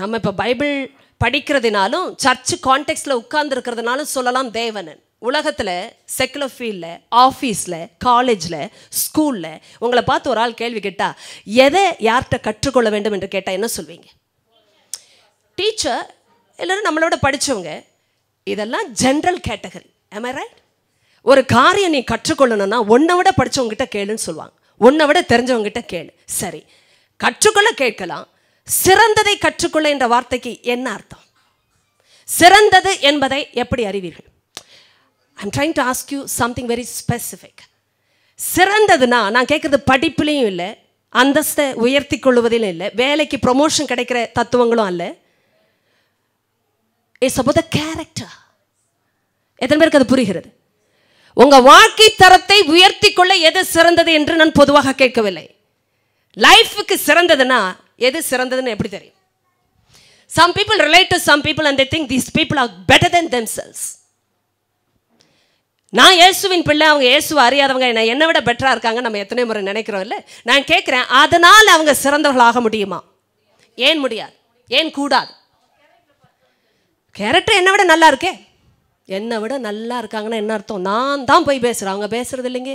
நம்ம இப்போ பைபிள் படிக்கிறதுனாலும் சர்ச்சு கான்டெக்ட்ல உட்கார்ந்து இருக்கிறதுனாலும் சொல்லலாம் தேவனன். உலகத்தில் செக்குலர் ஃபீல்டில், ஆஃபீஸில், காலேஜில், ஸ்கூலில் உங்களை பார்த்து ஒரு ஆள் கேள்வி கேட்டால் எதை யார்கிட்ட கற்றுக்கொள்ள வேண்டும் என்று கேட்டால் என்ன சொல்வீங்க? டீச்சர், எல்லோரும் நம்மளோட படித்தவங்க. இதெல்லாம் general category. am I right? ஒரு காரியம் நீ கற்றுக்கொள்ளணும்னா உன்னை விட படித்தவங்ககிட்ட கேளுன்னு சொல்லுவாங்க, உன்னை விட தெரிஞ்சவங்ககிட்ட கேளு. சரி, கற்றுக்கொள்ள கேட்கலாம். சிறந்ததை கற்றுக்கொள்ள என்ற வார்த்தைக்கு என்ன அர்த்தம்? சிறந்தது என்பதை எப்படி அறிவீர்கள்? I'm trying to ask you something very specific. சிறந்ததுன்னா நான் கேட்குறது படிப்புலையும் இல்லை, அந்தஸ்தை உயர்த்தி கொள்வதிலும் இல்லை, வேலைக்கு ப்ரொமோஷன் கிடைக்கிற தத்துவங்களும் அல்ல. It's about the character. எத்தனை பேருக்கு அது புரிகிறது? உங்க வாழ்க்கை தரத்தை உயர்த்தி கொள்ள எது சிறந்தது என்று நான் பொதுவாக கேட்கவில்லை. லைஃபுக்கு சிறந்ததுன்னா எது சிறந்ததுன்னு எப்படி தெரியும்? Some people relate to some people and they think these people are better than themselves. நான் இயேசுவின் பிள்ளை, அவங்க இயேசுவை அறியாதவங்க என்னை விட பெட்டரா இருக்காங்க நம்ம எத்தனை முறை நினைக்கிறோம் இல்லை? நான் கேட்கிறேன், அதனால் அவங்க சிறந்தவர்களாக முடியுமா? ஏன் முடியாது? ஏன் கூடாது? கேரக்டர் என்னை விட நல்லா இருக்கே. என்னை விட நல்லா இருக்காங்கன்னா என்ன அர்த்தம்? நான் தான் போய் பேசுகிறேன், அவங்க பேசுறது இல்லைங்க.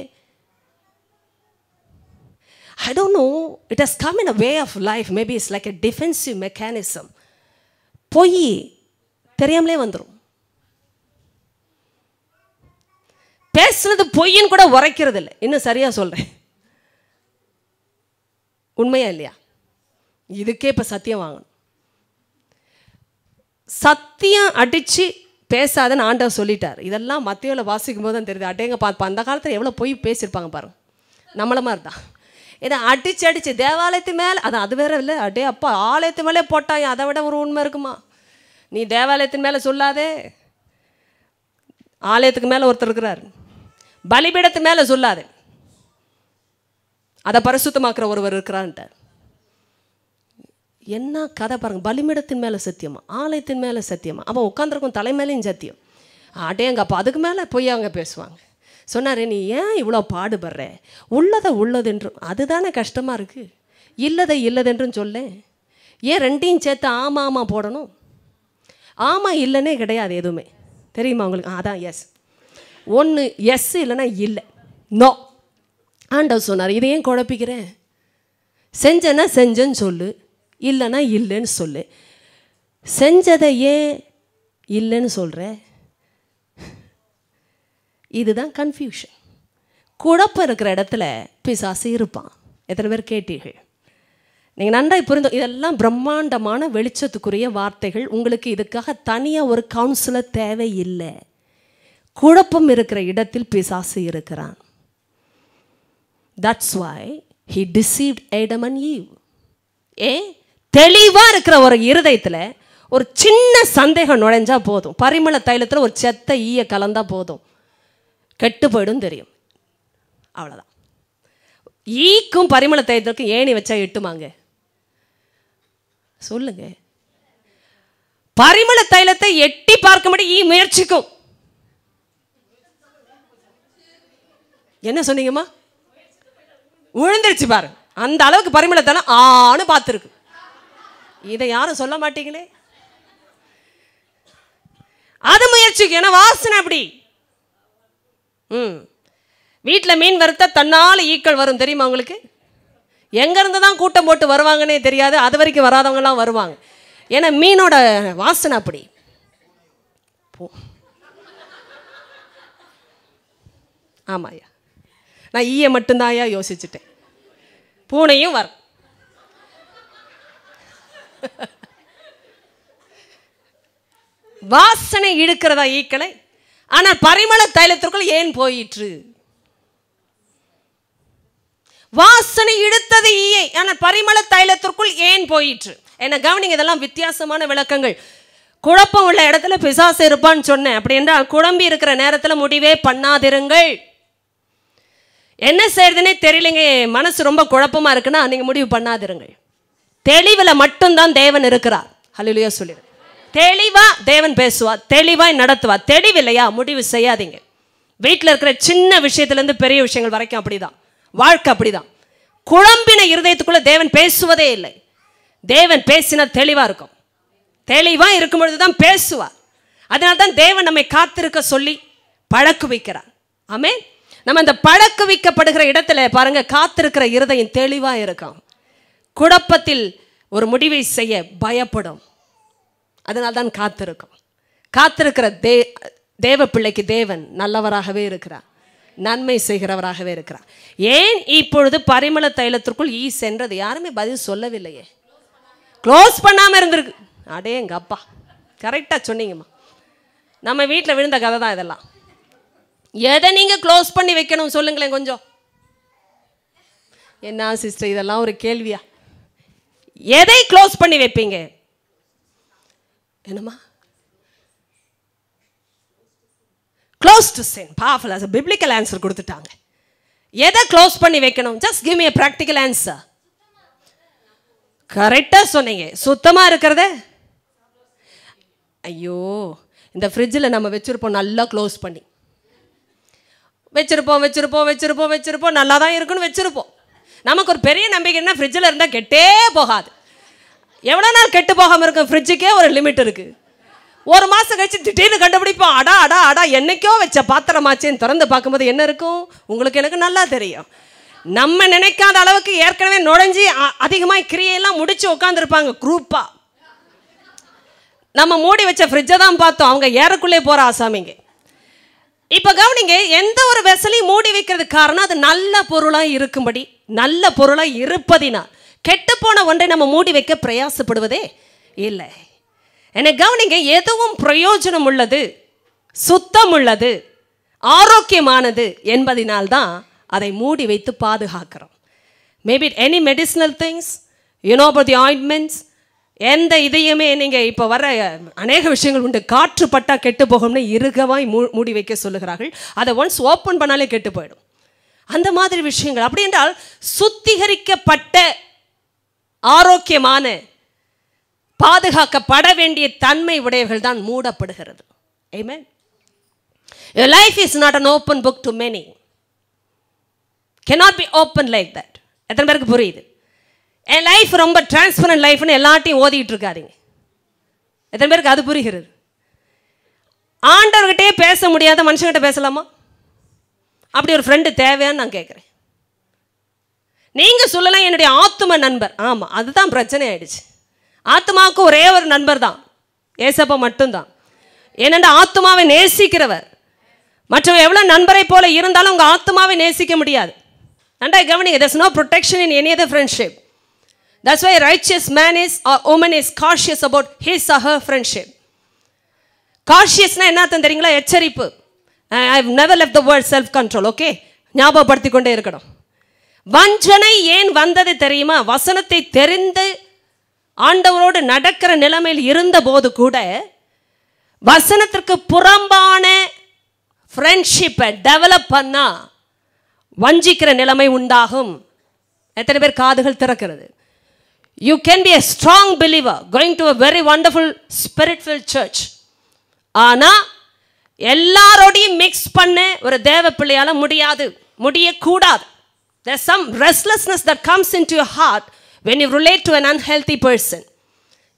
I don't know. It has come in a way of life. Maybe it's like a defensive mechanism. பொய் தெரியாமலே வந்துடும். பேசுறது பொய்ன்னு கூட உரைக்கிறது இல்லை. இன்னும் சரியா சொல்றேன், உண்மையா இல்லையா? இதுக்கே இப்போ சத்தியம் வாங்கணும். சத்தியம் அடிச்சு பேசாதன்னு ஆண்டவர் சொல்லிட்டார். இதெல்லாம் மத்தியில் வாசிக்கும் போது தான் தெரியுது. அடேங்க பார்ப்போம், அந்த காலத்தில் எவ்வளோ பொய் பேசியிருப்பாங்க பாருங்க. நம்மள மாதிரி தான். ஏன்னா அடிச்சு தேவாலயத்து மேலே, அது வேற இல்லை. அடே அப்பா, ஆலயத்து மேலே போட்டாங்க, அதை விட ஒரு உண்மை இருக்குமா? நீ தேவாலயத்தின் மேலே சொல்லாதே. ஆலயத்துக்கு மேலே ஒருத்தர் இருக்கிறார். பலிபீடத்து மேலே சொல்லாதே, அதை பரிசுத்தமாக்குற ஒருவர் இருக்கிறான்ட்டார். என்ன கதை பாருங்க. பலிபீடத்தின் மேலே சத்தியமா, ஆலயத்தின் மேலே சத்தியமா, அவன் உட்காந்துருக்கும் தலைமையிலையும் சத்தியம். அடேங்கப்பா, அதுக்கு மேலே போய் அவங்க பேசுவாங்க. சொன்னார், நீ ஏன் இவ்வளோ பாடுபடுற? உள்ளதை உள்ளதென்றும், அதுதானே கஷ்டமாக இருக்குது. இல்லதை இல்லதென்றும் சொல்ல, ஏன் ரெண்டையும் சேர்த்து ஆமாம் ஆமாம் போடணும்? ஆமாம் இல்லைன்னே கிடையாது எதுவுமே. தெரியுமா உங்களுக்கு? அதான் எஸ். ஒன்று எஸ் இல்லைன்னா இல்லை, நோ. ஆண்டவர் சொன்னார், இதை ஏன் குழப்பிக்கிறேன்? செஞ்சேன்னா செஞ்சேன்னு சொல்லு, இல்லைன்னா இல்லைன்னு சொல்லு. செஞ்சதை ஏன் இல்லைன்னு சொல்கிற? இதுதான் கன்ஃபியூஷன். குழப்பம் இருக்கிற இடத்துல பிசாசு இருப்பான். எத்தனை பேர் கேட்டீர்கள்? நீங்கள் நன்றாய் புரிந்து, இதெல்லாம் பிரம்மாண்டமான வெளிச்சத்துக்குரிய வார்த்தைகள். உங்களுக்கு இதுக்காக தனியாக ஒரு கவுன்சிலர் தேவையில்லை. குழப்பம் இருக்கிற இடத்தில் பிசாசு இருக்கிறான். That's why he deceived Adam and Eve. தெளிவாக இருக்கிற ஒரு இருதயத்தில் ஒரு சின்ன சந்தேகம் நுழைஞ்சா போதும். பரிமள தைலத்தில் ஒரு செத்த ஈய கலந்தா போதும், கெட்டு போயிடும் தெரியும். அவ்வளோதான். ஈக்கும் பரிமள தைலத்துக்கும் ஏணி வச்சா எட்டுமாங்க? சொல்லுங்க. பரிமள தைலத்தை எட்டி பார்க்க முடியும், ஈ முயற்சிக்கும். என்ன சொன்னீங்கம்மா? விழுந்துருச்சு பாரு. அந்த அளவுக்கு பரிமள தைலம் ஆன்னு பார்த்துருக்கு. இதை யாரும் சொல்ல மாட்டீங்களே. அது முயற்சிக்கும், ஏன்னா வாசனை அப்படி. வீட்டில் மீன் வறுத்தா தன்னால் ஈக்கள் வரும், தெரியுமா உங்களுக்கு? எங்கேருந்து தான் கூட்டம் போட்டு வருவாங்கன்னே தெரியாது. அது வரைக்கும் வராதவங்கலாம் வருவாங்க. ஏன்னா மீனோட வாசனை அப்படி. ஆமாய்யா, நான் ஈய மட்டும்தான் ஐயா யோசிச்சுட்டேன். பூனையும் வரும். வாசனை இழுக்கிறதா ஈக்களை? ஆனால் பரிமள தைலத்திற்குள் ஏன் போயிற்று? வாசனை இழுத்தது ஈயை, ஆனால் பரிமள தைலத்திற்குள் ஏன் போயிற்று? என்ன கவனிங்க, இதெல்லாம் வித்தியாசமான விளக்கங்கள். குழப்பம் உள்ள இடத்துல பிசாசு இருப்பான்னு சொன்னேன். அப்படி என்றால் குழம்பி இருக்கிற நேரத்தில் முடிவே பண்ணாதிருங்கள். என்ன செய்யறதுன்னே தெரியலைங்க, மனசு ரொம்ப குழப்பமா இருக்குன்னா நீங்க முடிவு பண்ணாதிருங்கள். தெளிவில் மட்டும்தான் தேவன் இருக்கிறார். ஹல்லேலூயா சொல்லிடு. தெளிவா தேவன் பேசுவார், தெளிவாய் நடத்துவார். தெளிவில்லையா முடிவு செய்யாதீங்க. வீட்டில் இருக்கிற சின்ன விஷயத்திலேருந்து பெரிய விஷயங்கள் வரைக்கும் அப்படிதான். வாழ்க்கை அப்படிதான். குழம்பின இருதயத்துக்குள்ள தேவன் பேசுவதே இல்லை. தேவன் பேசினா தெளிவா இருக்கும். தெளிவா இருக்கும் பொழுதுதான் பேசுவார். அதனால்தான் தேவன் நம்மை காத்திருக்க சொல்லி பழக்குவிக்கிறார். ஆமென். நம்ம அந்த பழக்குவிக்கப்படுகிற இடத்துல பாருங்க, காத்திருக்கிற இருதயம் தெளிவா இருக்கும். குழப்பத்தில் ஒரு முடிவை செய்ய பயப்படும். அதனால்தான் காத்திருக்கும். காத்திருக்கிற தேவ பிள்ளைக்கு தேவன் நல்லவராகவே இருக்கிறார், நன்மை செய்கிறவராகவே இருக்கிறார். ஏன் இப்பொழுது பரிமள தைலத்திற்குள் ஈ சென்றது? யாருமே பதில் சொல்லவில்லையே. க்ளோஸ் பண்ணாமல் இருந்திருக்கு. அடே எங்க அப்பா, கரெக்டாக சொன்னீங்கம்மா. நம்ம வீட்டில் விழுந்த கதை தான் இதெல்லாம். எதை நீங்கள் க்ளோஸ் பண்ணி வைக்கணும் சொல்லுங்களேன் கொஞ்சம். என்ன சிஸ்டர், இதெல்லாம் ஒரு கேள்வியா? எதை க்ளோஸ் பண்ணி வைப்பீங்க? என்னம்மா? Close to sin. Powerful. as a biblical answer கொடுத்துட்டாங்க. எதை க்ளோஸ் பண்ணி வைக்கணும்? Just give me a practical answer. கரெக்டாக சொன்னீங்க. சுத்தமாக இருக்கிறத. ஐயோ, இந்த ஃப்ரிட்ஜில் நம்ம வச்சுருப்போம் நல்லா க்ளோஸ் பண்ணி வச்சுருப்போம் வச்சுருப்போம் வச்சுருப்போம் வச்சுருப்போம் நல்லா தான் இருக்குன்னு வச்சுருப்போம். நமக்கு ஒரு பெரிய நம்பிக்கைன்னா ஃப்ரிட்ஜில் இருந்தால் கெட்டே போகாது. எவ்வளோ நாள் கெட்டு போகாமல் இருக்கும்? ஃப்ரிட்ஜுக்கே ஒரு லிமிட் இருக்குது. ஒரு மாதம் கழிச்சு திடீர்னு கண்டுபிடிப்போம், அடா அடா அடா என்னைக்கோ வச்ச பாத்திரமாச்சேன்னு திறந்து பார்க்கும்போது என்ன இருக்கும்? உங்களுக்கு எனக்கு நல்லா தெரியும். நம்ம நினைக்காத அளவுக்கு ஏற்கனவே நுழைஞ்சி அதிகமாக கிரியையெல்லாம் முடிச்சு உட்காந்துருப்பாங்க குரூப்பாக. நம்ம மூடி வச்ச ஃப்ரிட்ஜை தான் பார்த்தோம், அவங்க ஏறக்குள்ளே போகிற ஆசாமிங்க. இப்போ கவனிங்க, எந்த ஒரு வெசலையும் மூடி வைக்கிறதுக்கு காரணம் அது நல்ல பொருளாக இருக்கும்படி, நல்ல பொருளாக இருப்பதினால். கெட்டுப்போன ஒன்றை நம்ம மூடி வைக்க பிரயாசப்படுவதே இல்லை. என்னை கவனிங்க, எதுவும் பிரயோஜனம் உள்ளது, சுத்தம் உள்ளது, ஆரோக்கியமானது என்பதினால்தான் அதை மூடி வைத்து பாதுகாக்கிறோம். Maybe any medicinal things, you know about the ointments, எந்த இதையுமே நீங்கள் இப்போ வர அநேக விஷயங்கள் உண்டு. காற்று பட்டா கெட்டு போகும்னு இறுகவாய் மூடி வைக்க சொல்லுகிறார்கள். அதை ஒன்ஸ் ஓப்பன் பண்ணாலே கெட்டு போயிடும். அந்த மாதிரி விஷயங்கள். அப்படி என்றால் சுத்திகரிக்கப்பட்ட ஆரோக்கியமான பாதுகாக்கப்பட வேண்டிய தன்மை உடையவர்கள் தான் மூடப்படுகிறது. ஆமென். Your life is not an open book to many. Cannot be open like that. எத்தனை பேருக்கு புரியுது? என் லைஃப் ரொம்ப டிரான்ஸ்பரண்ட் லைஃப்னு எல்லாத்தையும் ஓதிட்டு இருக்காதீங்க. எத்தனை பேருக்கு அது புரிகிறது? ஆண்டவர்கிட்டே பேச முடியாத மனுஷங்கிட்ட பேசலாமா? அப்படி ஒரு ஃப்ரெண்டு தேவையான்னு நான் கேட்குறேன். நீங்கள் சொல்லலாம் என்னுடைய ஆத்தும நண்பர். ஆமாம், அதுதான் பிரச்சனை ஆயிடுச்சு. ஆத்மாவுக்கு ஒரே ஒரு நண்பர் தான், ஏசப்பா மட்டும்தான். ஏனென்றால் ஆத்மாவை நேசிக்கிறவர். மற்றவங்க எவ்வளோ நண்பரை போல இருந்தாலும் உங்கள் ஆத்மாவை நேசிக்க முடியாது. நன்றாக கவனிங்க. there's no protection in any other friendship. That's why a righteous man is or woman is cautious about his or her friendship. Cautiousனா என்ன அர்த்தம் தெரியுங்களா? எச்சரிப்பு. I've never left the word self control. Okay, ஞாபகப்படுத்திக் கொண்டே இருக்கணும். வஞ்சனை ஏன் வந்தது தெரியுமா? வசனத்தை தெரிந்து ஆண்டவரோடு நடக்கிற நிலைமையில் இருந்த போது கூட வசனத்திற்கு புறம்பான ஃப்ரெண்ட்ஷிப்பை டெவலப் பண்ணா வஞ்சிக்கிற நிலைமை உண்டாகும். எத்தனை பேர் காதுகள் திறக்கிறது? You can be a strong believer going to a very wonderful spirit-filled church. ஆனால் எல்லாரோடையும் மிக்ஸ் பண்ண ஒரு தேவ பிள்ளையால முடியாது, முடியக்கூடாது. There's some restlessness that comes into your heart when you relate to an unhealthy person.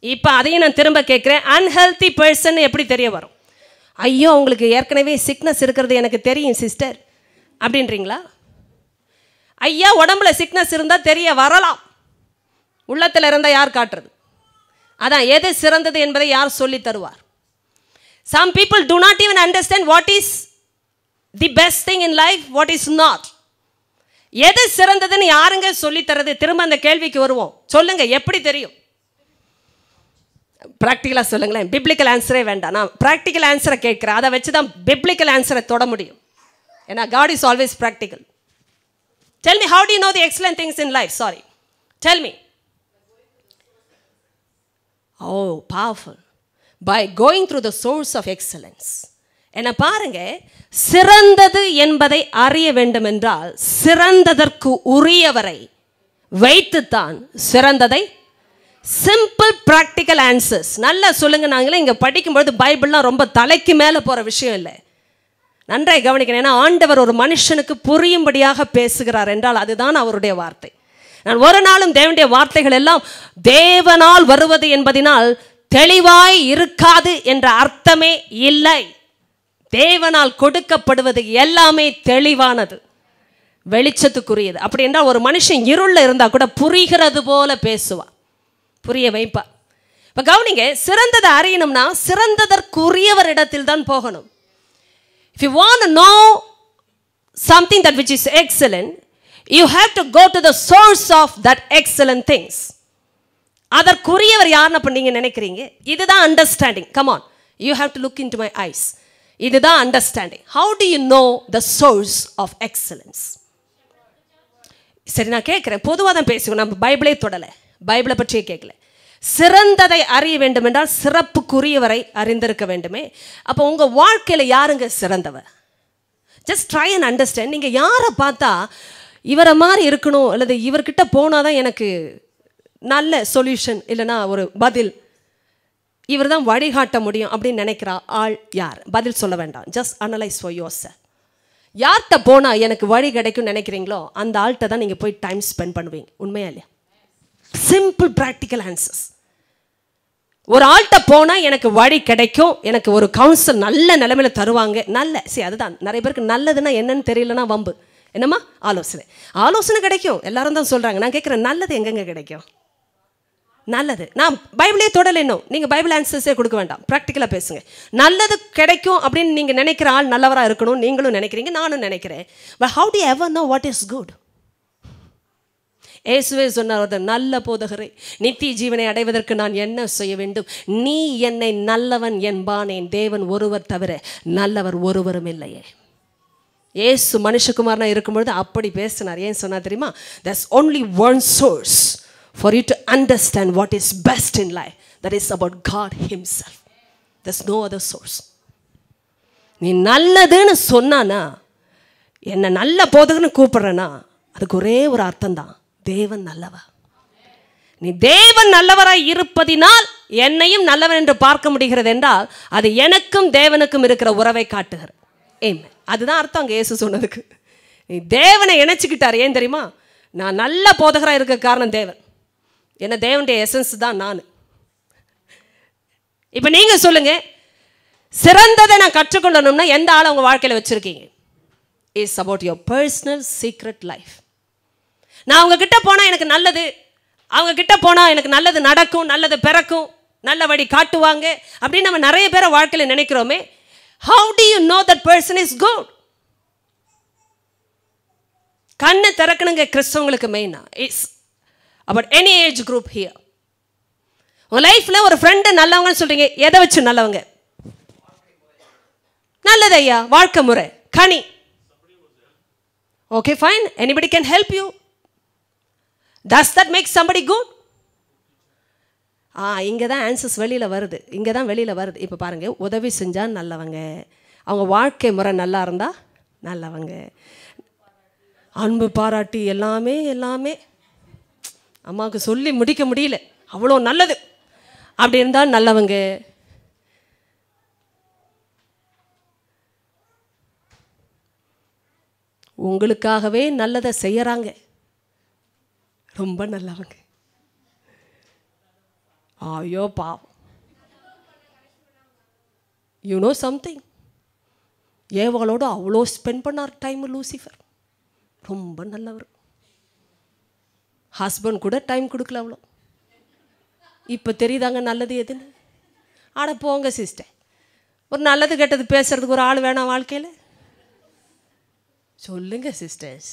இப்போ அதையும் நான் திரும்ப கேட்குறேன், அன்ஹெல்தி பர்சன் எப்படி தெரிய வரும்? ஐயோ, உங்களுக்கு ஏற்கனவே சிக்னஸ் இருக்கிறது எனக்கு தெரியும் சிஸ்டர் அப்படின்றீங்களா? ஐயா, உடம்புல சிக்னஸ் இருந்தால் தெரிய வரலாம், உள்ளத்தில் இருந்தால் யார் காட்டுறது? அதான் எது சிறந்தது என்பதை யார் சொல்லி தருவார்? Some people do not even understand what is the best thing in life, what is not. எது சிறந்ததுன்னு யாருங்க சொல்லி தரது? திரும்ப அந்த கேள்விக்கு வருவோம். சொல்லுங்க, எப்படி தெரியும்? ப்ராக்டிக்கலாக சொல்லுங்களேன். பிப்ளிக்கல் ஆன்சரே வேண்டாம், நான் ப்ராக்டிக்கல் ஆன்சரை கேட்குறேன். அதை வச்சு தான் பிப்ளிக்கல் ஆன்சரை தொட முடியும். ஏன்னா God is always practical. Tell me, how do you know the excellent things in life? Sorry, tell me. Oh, powerful. By going through the source of excellence. என்ன பாருங்க, சிறந்தது என்பதை அறிய வேண்டும் என்றால் சிறந்ததற்கு உரியவரை வைத்துத்தான் சிறந்ததை. Simple practical answers. நல்லா சொல்லுங்க. நாங்களே இங்கே படிக்கும்பொழுது பைபிள்லாம் ரொம்ப தலைக்கு மேலே போகிற விஷயம் இல்லை. நன்றாக கவனிக்கணும். ஏன்னா ஆண்டவர் ஒரு மனுஷனுக்கு புரியும்படியாக பேசுகிறார் என்றால் அதுதான் அவருடைய வார்த்தை. நான் ஒரு நாளும் தேவனுடைய வார்த்தைகள் எல்லாம் தேவனால் வருவது என்பதனால் தெளிவாய் இருக்காது என்ற அர்த்தமே இல்லை. தேவனால் கொடுக்கப்படுவது எல்லாமே தெளிவானது, வெளிச்சத்துக்குரியது. அப்படி என்றால் ஒரு மனுஷன் இருளில் இருந்தால் கூட புரிகிறது போல பேசுவான், புரிய வைப்பா. இப்போ கவனிங்க, சிறந்ததை அறியணும்னா சிறந்ததற்குரியவர் இடத்தில் தான் போகணும். If you want to know something that which is excellent, you have to go to the source of that excellent things. அதற்குரியவர் யாருன்னு அப்ப நீங்க நினைக்கிறீங்க? இதுதான் understanding. Come on, you have to look into my eyes. இதுதான் understanding. How do you know the source of excellence? சரி, நான் கேட்குறேன், பொதுவாக தான் பேசுவோம், நம்ம பைபிளே தொடலை, பைபிளை பற்றியே கேட்கல. சிறந்ததை அறிய வேண்டும் என்றால் சிறப்புக்குரியவரை அறிந்திருக்க வேண்டுமே. அப்போ உங்கள் வாழ்க்கையில் யாருங்க சிறந்தவர்? Just try and understand. நீங்கள் யாரை பார்த்தா இவரை மாதிரி இருக்கணும் அல்லது இவர்கிட்ட போனால் தான் எனக்கு நல்ல சொல்யூஷன் இல்லைனா ஒரு பதில், இவர் தான் வழிகாட்ட முடியும் அப்படின்னு நினைக்கிறா ஆள் யார்? பதில் சொல்ல வேண்டாம், ஜஸ்ட் அனலைஸ் ஃபார் யோர்செல்ஃப். யார்கிட்ட போனால் எனக்கு வழி கிடைக்கும் நினைக்கிறீங்களோ அந்த ஆள்கிட்ட தான் நீங்கள் போய் டைம் ஸ்பெண்ட் பண்ணுவீங்க. உண்மையா இல்லையா? Simple practical answers. ஒரு ஆள்கிட்ட போனால் எனக்கு வழி கிடைக்கும், எனக்கு ஒரு கவுன்சில் நல்ல நிலைமையில் தருவாங்க. நல்ல சரி, அதுதான் நிறைய பேருக்கு நல்லதுன்னா என்னன்னு தெரியலன்னா வம்பு. என்னம்மா ஆலோசனை, ஆலோசனை கிடைக்கும் எல்லாரும் தான் சொல்கிறாங்க. நான் கேட்குறேன், நல்லது எங்கெங்கே கிடைக்கும்? நல்லது நான் பைபிளே தொடலை. இன்னும் நீங்கள் பைபிள் ஆன்சர்ஸே கொடுக்க வேண்டாம், ப்ராக்டிக்கலாக பேசுங்க. நல்லது கிடைக்கும் அப்படின்னு நீங்கள் நினைக்கிற ஆள் நல்லவராக இருக்கணும். நீங்களும் நினைக்கிறீங்க, நானும் நினைக்கிறேன். But how do you ever know what is good? இயேசுவே சொன்னார், நல்ல போதகரே, நித்திய ஜீவனை அடைவதற்கு நான் என்ன செய்ய வேண்டும்? நீ என்னை நல்லவன் என்பானேன், தேவன் ஒருவர் தவிர நல்லவர் ஒருவரும் இல்லையே. இயேசு மனுஷகுமாரனா இருக்கும்பொழுது அப்படி பேசினார். ஏன் சொன்னார் தெரியுமா? there's only one source for you to understand what is best in life. That is about God himself. There's no other source. நீ நல்லதுன்னு சொன்னானா, என்ன நல்ல போதகன்னு கூப்பிடுறனா, அதுக்கு ஒரே ஒரு அர்த்தம் தான், தேவன் நல்லவர். நீ தேவன் நல்லவராய் இருப்பதினால் என்னையும் நல்லவன் என்று பார்க்க முடிகிறது என்றால் அது எனக்கும் தேவனுக்கும் இருக்கிற உறவை காட்டுகிறது. ஏன் அதுதான் அர்த்தம் அங்கே இயேசு சொன்னதுக்கு. நீ தேவனை இணைச்சிக்கிட்டார். ஏன் தெரியுமா? நான் நல்ல போதகராக இருக்க காரணம் தேவன். என்ன தேவனுடைய எசன்ஸ் தான் நான். இப்போ நீங்க சொல்லுங்க, சிறந்ததை நான் கற்றுக்கொள்ளணும்னா எந்த ஆளை உங்க வாழ்க்கையில வச்சிருக்கீங்க? It's about your personal secret life. நான் அவங்க கிட்ட போனா எனக்கு நல்லது, அவங்க கிட்ட போனா எனக்கு நல்லது நடக்கும், நல்லது பிறக்கும், நல்ல வழி காட்டுவாங்க அப்படின்னு நம்ம நிறைய பேரை வாழ்க்கையில நினைக்கிறோமே. How do you know that person is good? கண்ணை திறக்கணுங்க கிறிஸ்தவங்களுக்கு மெயினா. It's about any age group here. உங்க லைஃப்ல ஒரு ஃப்ரெண்டு நல்லவங்கன்னு சொல்றீங்க, எதை வச்சு நல்லவங்க? நல்லது ஐயா, வாழ்க்கை முறை, கனி. Okay, fine. Anybody can help you. Does that make somebody good? இங்கே தான் ஆன்சர்ஸ் வெளியில் வருது, இங்கே தான் வெளியில் வருது. இப்போ பாருங்கள், உதவி செஞ்சால் நல்லவங்க, அவங்க வாழ்க்கை முறை நல்லா இருந்தால் நல்லவங்க, அன்பு பாராட்டி எல்லாமே எல்லாமே அம்மாவுக்கு சொல்லி முடிக்க முடியல, அவ்வளோ நல்லது அப்படி இருந்தால் நல்லவங்க. உங்களுக்காகவே நல்லதை செய்யறாங்க, ரொம்ப நல்லவங்க. ஐயோ பாவம். யூ நோ சம்திங், ஏவாளோட அவ்வளோ ஸ்பெண்ட் பண்ணார் டைம் லூசிஃபர், ரொம்ப நல்லவர். ஹஸ்பண்ட் கூட டைம் கொடுக்கல அவ்வளோ. இப்போ தெரியுதாங்க நல்லது எதுன்னு? ஆட போங்க சிஸ்டர், ஒரு நல்லது கெட்டது பேசுறதுக்கு ஒரு ஆள் வேணாம் வாழ்க்கையில்? சொல்லுங்க சிஸ்டர்ஸ்.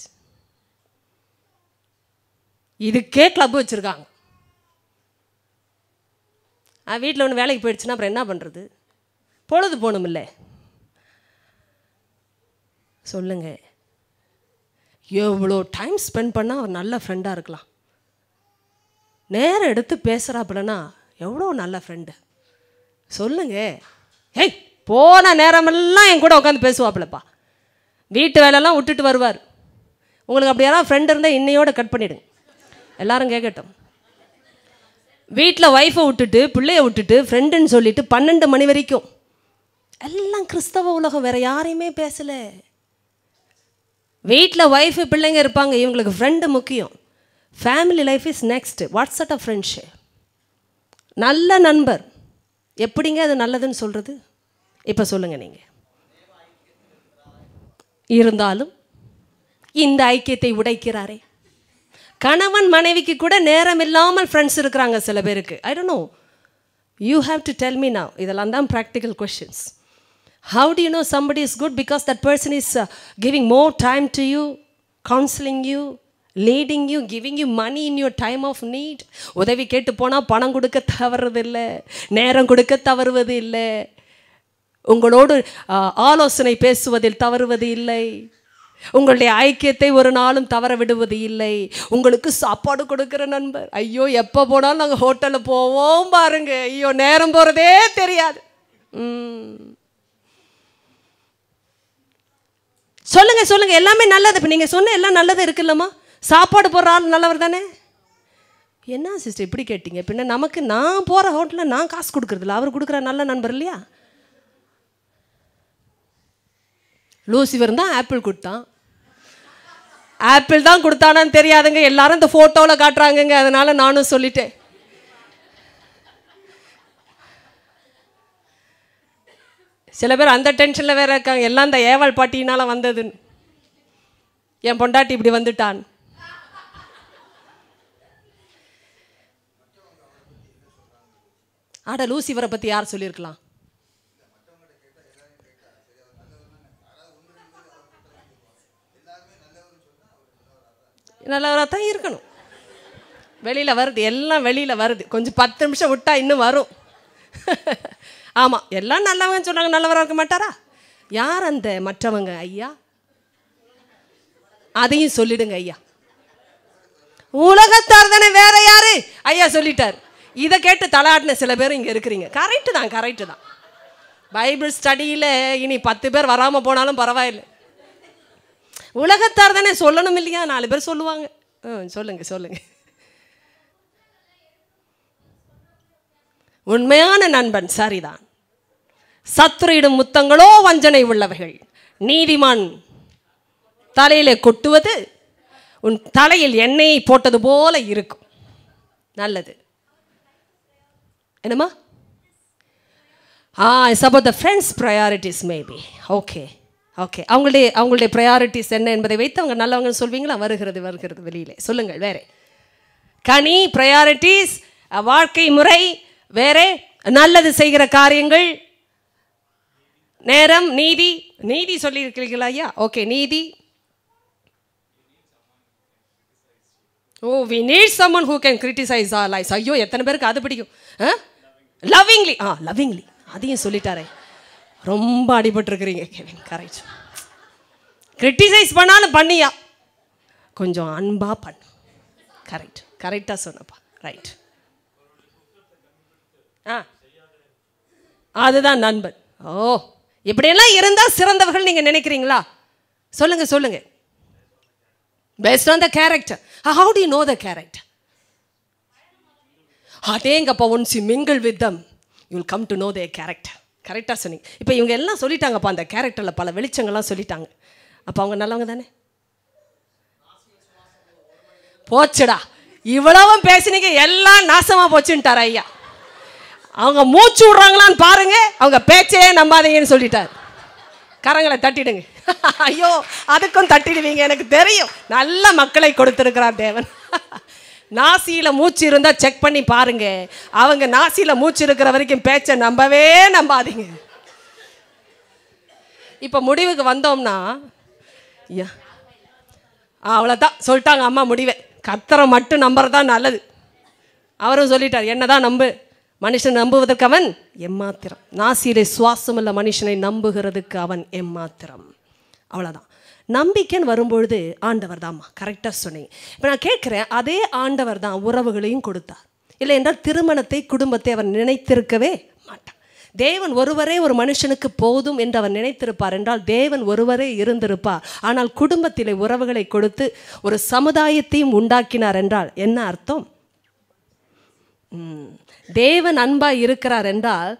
இதுக்கே கிளப் வச்சுருக்காங்க. வீட்டில் ஒன்று வேலைக்கு போயிடுச்சுன்னா அப்புறம் என்ன பண்ணுறது? பொழுது போகணுமில்ல. சொல்லுங்க, எவ்வளோ டைம் ஸ்பெண்ட் பண்ணால் ஒரு நல்ல ஃப்ரெண்டாக இருக்கலாம். நேரம் எடுத்து பேசுகிறாப்புலனா எவ்வளோ நல்ல ஃப்ரெண்டு. சொல்லுங்க. ஏய், போன நேரமெல்லாம் என் கூட உட்காந்து பேசுவாப்புலப்பா, வீட்டு வேலையெல்லாம் விட்டுட்டு வருவார். உங்களுக்கு அப்படி யாராவது ஃப்ரெண்டு இருந்தால் இன்னையோட கட் பண்ணிவிடுங்க, எல்லாரும் கேட்கட்டும். வீட்டில் ஒய்ஃபை விட்டுட்டு பிள்ளைய விட்டுட்டு ஃப்ரெண்டுன்னு சொல்லிட்டு 12 மணி வரைக்கும் எல்லாம் கிறிஸ்தவ உலகம், வேறு யாரையுமே பேசலை. வீட்டில் ஒய்ஃபு பிள்ளைங்க இருப்பாங்க, இவங்களுக்கு ஃப்ரெண்டு முக்கியம். Family life is next. What's of friendship? நல்ல நண்பர் எப்படிங்க அது நல்லதுன்னு சொல்கிறது? இப்போ சொல்லுங்கள் நீங்கள். இருந்தாலும் இந்த ஐக்கியத்தை உடைக்கிறாரே. கணவன் மனைவிக்கு கூட நேரம் இல்லாமல் ஃப்ரெண்ட்ஸ் இருக்கிறாங்க சில பேருக்கு. I don't know, you have to tell me now. இதெல்லாம் தான் practical questions. How do you know somebody is good? Because that person is giving more time to you, counselling you, leading you, giving you money in your time of need. உதவி கேட்டு போனால் பணம் கொடுக்க தவறுவது இல்லை, நேரம் கொடுக்க தவறுவது இல்லை, உங்களோடு ஆலோசனை பேசுவதில் தவறுவது இல்லை, உங்களுடைய ஐக்கியத்தை ஒரு நாளும் தவற விடுவது இல்லை. உங்களுக்கு சாப்பாடு கொடுக்குற நண்பர். ஐயோ, எப்போ போனாலும் நாங்கள் ஹோட்டலில் போவோம் பாருங்க, ஐயோ நேரம் போகிறதே தெரியாது. சொல்லுங்க சொல்லுங்க, எல்லாமே நல்லது. இப்போ நீங்கள் சொன்ன எல்லாம் நல்லது இருக்குல்லம்மா. சாப்பாடு போடுற ஆள் நல்லவர் தானே? என்ன சிஸ்டர் இப்படி கேட்டீங்க? பின்ன நமக்கு நான் போகிற ஹோட்டலில் நான் காசு கொடுக்குறதில்ல, அவர் கொடுக்குற நல்ல நண்பர் இல்லையா? லூசிஃபர் தான் ஆப்பிள் கொடுத்தான். ஆப்பிள் தான் கொடுத்தானான்னு தெரியாதுங்க, எல்லாரும் இந்த ஃபோட்டோவில் காட்டுறாங்கங்க, அதனால நானும் சொல்லிட்டேன். சில பேர் அந்த டென்ஷனில் வேற இருக்காங்க, எல்லாம் இந்த ஏவாள் பாட்டியினால வந்ததுன்னு. என் பொண்டாட்டி இப்படி வந்துட்டான். ஆட லூசிஃபரை பற்றி யார் சொல்லியிருக்கலாம்? நல்லவராக தான் இருக்கணும். வெளியில் வருது, எல்லாம் வெளியில் வருது. கொஞ்சம் 10 நிமிஷம் விட்டா இன்னும் வரும். ஆமாம், எல்லாம் நல்லவங்க சொன்னாங்க, நல்லவராக இருக்க மாட்டாரா? யார் அந்த மற்றவங்க ஐயா? அதையும் சொல்லிடுங்க ஐயா. உலகத்தார் தானே, வேற யாரு ஐயா சொல்லிட்டார். இதை கேட்டு தலாட்டின சில பேர் இங்கே இருக்கிறீங்க. கரெக்டு தான், கரெக்டு தான். பைபிள் ஸ்டடியில் இனி 10 பேர் வராமல் போனாலும் பரவாயில்லை. உலகத்தார் தானே, சொல்லணும் இல்லையா? 4 பேர் சொல்லுவாங்க. சொல்லுங்க சொல்லுங்க. உண்மையான நண்பன் சரிதான். சத்துருயிடும் முத்தங்களோ வஞ்சனை உள்ளவர்கள். நீதிமான் தலையிலே கொட்டுவது உன் தலையில் எண்ணெயை போட்டது போல இருக்கும். நல்லது. என்னம்மா? It's about the friends priorities maybe. Okay okay, அவங்களுடைய ப்ரையாரிட்டிஸ் என்ன என்பதை வைத்து அவங்க நல்லவங்கன்னு சொல்வீங்களா? வருகிறது வெளியிலே சொல்லுங்கள். வேறு கனி, ப்ரையாரிட்டிஸ், வாழ்க்கை முறை, வேறு நல்லது செய்கிற காரியங்கள், நேரம், நீதி சொல்லியிருக்கிறீங்களா ஐயா? ஓகே, நீதி. we need someone who can criticize our lives. ஐயோ, எத்தனை பேருக்கு அது பிடிக்கும்? லவ்விங்லி லவ்விங்லி அதையும் சொல்லிட்டாரே, ரொம்ப அடிபட்டுருக்கிறீங்க கெவின். கரெக்ட். கிரிட்டிசைஸ் பண்ணாலும் பண்ணியா, கொஞ்சம் அன்பா பண்ணு. கரெக்டாக சொன்னப்பா. ரைட். அதுதான் நண்பன். இப்படியெல்லாம் இருந்தால் சிறந்தவர்கள் நீங்கள் நினைக்கிறீங்களா? சொல்லுங்க. Based on the character. How do you know the character? அதேங்கப்பா, once you mingle with them you will come to know their character. கரெக்டாக சொன்னீங்க. இப்போ இவங்க எல்லாம் சொல்லிட்டாங்கப்பா, அந்த கேரக்டரில் பல வெளிச்சங்கள்லாம் சொல்லிட்டாங்க. அப்போ அவங்க நல்லவங்க தானே? போச்சுடா, இவ்வளவும் பேசினீங்க, எல்லாம் நாசமாக போச்சுன்ட்டார் ஐயா. அவங்க மூச்சு விடுறாங்களான்னு பாருங்க, அவங்க பேச்சே நம்பாதீங்கன்னு சொல்லிட்டார். கரங்களை தட்டிடுங்க. ஐயோ, அதுக்கும் தட்டிடுவீங்க எனக்கு தெரியும். நல்ல மக்களை கொடுத்திருக்கிறார் தேவன். நாசியில் மூச்சு இருந்தால் செக் பண்ணி பாருங்க. அவங்க நாசியில் மூச்சு இருக்கிற வரைக்கும் பேச்சை நம்பாதீங்க. இப்போ முடிவுக்கு வந்தோம்னா, அவ்வளோதான் சொல்லிட்டாங்க அம்மா முடிவை. கர்த்தரை மட்டும் நம்புறதான் நல்லது. அவரும் சொல்லிட்டார், என்னதான் நம்பு, மனுஷன் நம்புவதற்கு அவன் எம்மாத்திரம், நாசியிலே சுவாசமுள்ள மனுஷனை நம்புகிறதுக்கு அவன் எம்மாத்திரம். அவ்வளோதான். நம்பிக்கைன்னு வரும்பொழுது ஆண்டவர் தான்மா. கரெக்டாக சொன்னீங்க. இப்போ நான் கேட்குறேன், அதே ஆண்டவர் தான் உறவுகளையும் கொடுத்தார். இல்லை என்றால் திருமணத்தை, குடும்பத்தை அவர் நினைத்திருக்கவே மாட்டார். தேவன் ஒருவரே ஒரு மனுஷனுக்கு போதும் என்று அவர் நினைத்திருப்பார் என்றால் தேவன் ஒருவரே இருந்திருப்பார். ஆனால் குடும்பத்திலே உறவுகளை கொடுத்து ஒரு சமுதாயத்தையும் உண்டாக்கினார் என்றால் என்ன அர்த்தம்? தேவன் அன்பாய் இருக்கிறார் என்றால்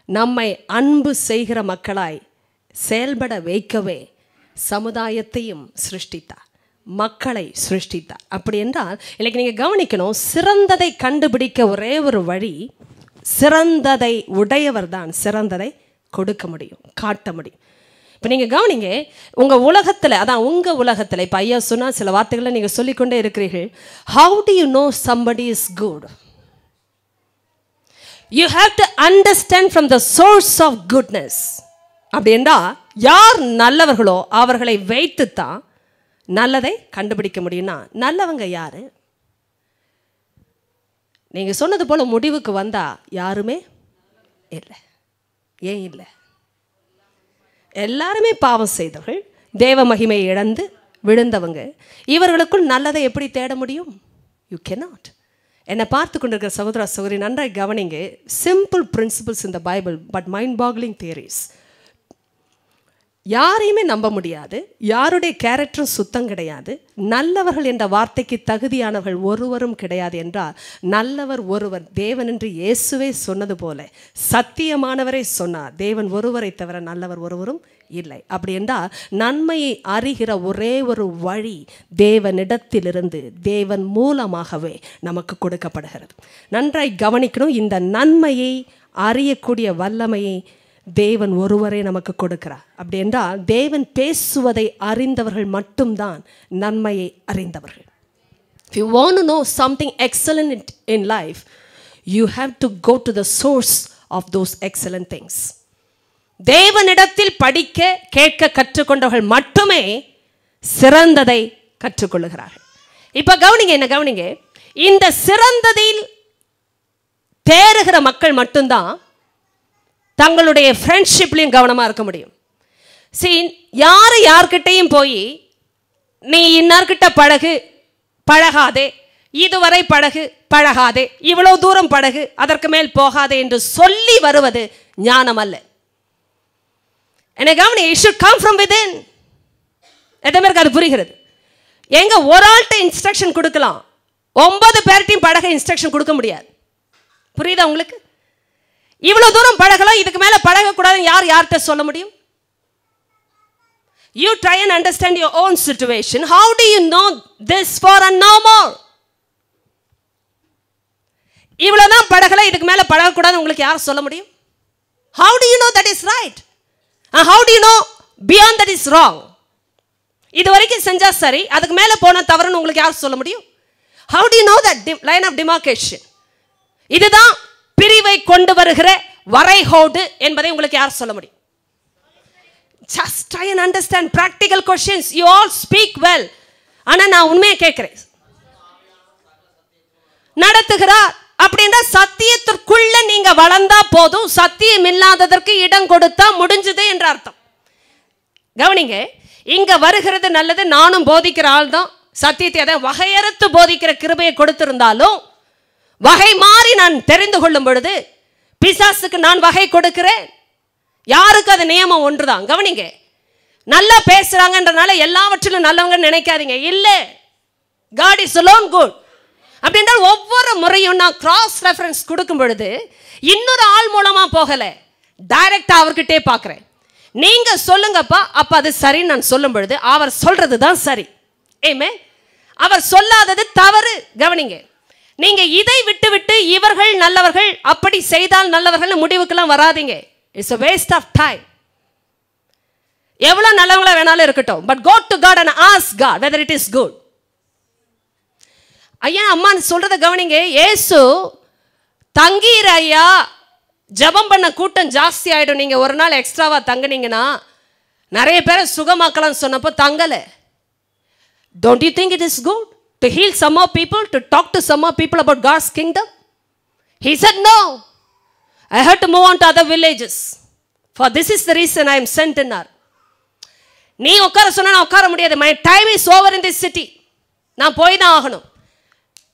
நம்மை அன்பு செய்கிற மக்களாய் செயல்பட வைக்கவே சமுதாயத்தையும் சிருஷ்டித்தார், மக்களை சிருஷ்டித்தார். அப்படி என்றால் இன்னைக்கு நீங்கள் கவனிக்கணும், சிறந்ததை கண்டுபிடிக்க ஒரே ஒரு வழி, சிறந்ததை உடையவர் தான் சிறந்ததை கொடுக்க முடியும், காட்ட முடியும். இப்போ நீங்கள் கவனிங்க, உங்கள் உலகத்தில், அதான் உங்கள் உலகத்தில், இப்போ ஐயா சொன்னால் சில வார்த்தைகளை நீங்கள் சொல்லிக்கொண்டே இருக்கிறீர்கள். How do you know somebody is good? You have to understand from the source of goodness. அப்படின்னா யார் நல்லவர்களோ அவர்களை வைத்துத்தான் நல்லதை கண்டுபிடிக்க முடியும்னா, நல்லவங்க யாரு? நீங்கள் சொன்னது போல முடிவுக்கு வந்தா யாருமே இல்லை. ஏன் இல்லை? எல்லாருமே பாவம் செய்தவர்கள், தேவ மகிமையை இழந்து விழுந்தவங்க. இவர்களுக்குள் நல்லதை எப்படி தேட முடியும்? You cannot. என்னை பார்த்து கொண்டிருக்கிற சகோதர சகோதரி, நன்றாய் கவனிங்க. சிம்பிள் பிரின்சிபிள்ஸ் இந்த Bible, but mind boggling theories. யாரையுமே நம்ப முடியாது, யாருடைய கேரக்டரும் சுத்தம் கிடையாது. நல்லவர்கள் என்ற வார்த்தைக்கு தகுதியானவர்கள் ஒருவரும் கிடையாது என்றால் நல்லவர் ஒருவர், தேவன் என்று இயேசுவே சொன்னது போல சத்தியமானவரை சொன்னார், தேவன் ஒருவரை தவிர நல்லவர் ஒருவரும் இல்லை. அப்படி என்றால் நன்மையை அறிகிற ஒரே ஒரு வழி தேவனிடத்திலிருந்து, தேவன் மூலமாகவே நமக்கு கொடுக்கப்படுகிறது. நன்றாய் கவனிக்கணும், இந்த நன்மையை அறியக்கூடிய வல்லமையை தேவன் ஒருவரே நமக்கு கொடுக்கிறார். அப்படி என்றால் தேவன் பேசுவதை அறிந்தவர்கள் மட்டும்தான் நன்மையை அறிந்தவர்கள். If you want to know something excellent in life, you have to go to the source of those excellent things. தேவனிடத்தில் படிக்க கேட்க கற்றுக்கொண்டவர்கள் மட்டுமே சிறந்ததை கற்றுக்கொள்ளுகிறார்கள். இப்ப கவனிங்க, என்ன கவனிங்க, இந்த சிறந்ததில் தேறுகிற மக்கள் மட்டும்தான் தங்களுடைய ஃப்ரெண்ட்ஷிப்லையும் கவனமாக இருக்க முடியும். யார்கிட்டையும் போய் நீ இன்னார்கிட்ட பழகாதே, இதுவரை பழகாதே, இவ்வளவு தூரம் பழகு, அதற்கு மேல் போகாதே என்று சொல்லி வருவது ஞானம் அல்ல. என்ன கவனி, it should come from within. எத்தனை பேருக்கு அது புரிகிறது? எங்க ஒரு ஆள்கிட்ட இன்ஸ்ட்ரக்ஷன் கொடுக்கலாம், 9 பேர்ட்டையும் பழக இன்ஸ்ட்ரக்ஷன் கொடுக்க முடியாது. புரியுதா உங்களுக்கு? இவ்வளவு தூரம் பழகலாம், இதுக்கு மேல பழகக்கூடாதுன்னு யார்கிட்ட சொல்ல முடியும்? You try and understand your own situation. How do you know this for and no more? இவ்வளவுதான் பழகல, இதுக்கு மேல பழகக்கூடாதுன்னு உங்களுக்கு யார் சொல்ல முடியும்? How do you know that is right? And how do you know beyond that is wrong? இது வரைக்கும் செஞ்சா சரி, அதுக்கு மேல போன தவறுன்னு உங்களுக்கு யார் சொல்ல முடியும்? How do you know that line of demarcation? இதுதான் பிரிவை கொண்டு வருகிற வரைகோடு என்பதை உங்களுக்கு யார் சொல்ல முடியும்? Just try and understand practical questions. You all speak well. ஆனா நான் உண்மையை கேட்கிறேன். நடத்துகிறார் அப்படின்னா சத்தியத்திற்குள்ள நீங்க வளர்ந்தா போதும், சத்தியம் இல்லாததற்கு இடம் கொடுத்தா முடிஞ்சது என்ற அர்த்தம். கவனிங்க, இங்க வருகிறது நல்லது. நானும் போதிக்கிற ஆள் தான், சத்தியத்தை அதை வகையறுத்து போதிக்கிற கிருபையை கொடுத்திருந்தாலும் வகை மாறி நான் தெரிந்து கொள்ளும் பொழுது பிசாசுக்கு நான் வகை கொடுக்கிறேன். யாருக்கு அது நியமம் ஒன்றுதான். கவனிங்க, நல்லா பேசுறாங்கன்றனால எல்லாவற்றிலும் நல்லவங்க நினைக்காதீங்க. இல்ல, God is alone good. அப்படின்னா ஒவ்வொரு முறையும் நான் கிராஸ் ரெஃபரன்ஸ் கொடுக்கும் பொழுது இன்னொரு ஆள் மூலமா போகல, டைரக்டா அவர்கிட்டே பார்க்கிறேன். நீங்க சொல்லுங்கப்பா, அப்ப அது சரின்னு நான் சொல்லும் பொழுது அவர் சொல்றது தான் சரி. ஆமென். அவர் சொல்லாதது தவறு. கவனிங்க, நீங்க இதை விட்டு விட்டு இவர்கள் நல்லவர்கள், அப்படி செய்தால் நல்லவர்கள் முடிவுக்கெல்லாம் வராதீங்க. It's a waste of time. எவ்வளவு நல்லவங்களா வேணாலும் இருக்கட்டும், but go to God and ask God whether it is good. ஐயா அம்மா சொல்றத கவனிங்க. இயேசு தங்கீர ஐயா, ஜெபம் பண்ண கூட்டம் ஜாஸ்தி ஆயிடும், நீங்க ஒரு நாள் எக்ஸ்ட்ராவா தங்குனீங்கன்னா நிறைய பேரை சுகமாக்கலாம் சொன்னப்போ தங்கல. Don't you think it is good to heal some more people, to talk to some more people about God's kingdom? He said no, I had to move on to other villages, for this is the reason I am sent in her. நீ உட்கார சொன்னா நான் உட்கார முடியாது. My time is over in this city. நான் போய் தான் ஆகணும்.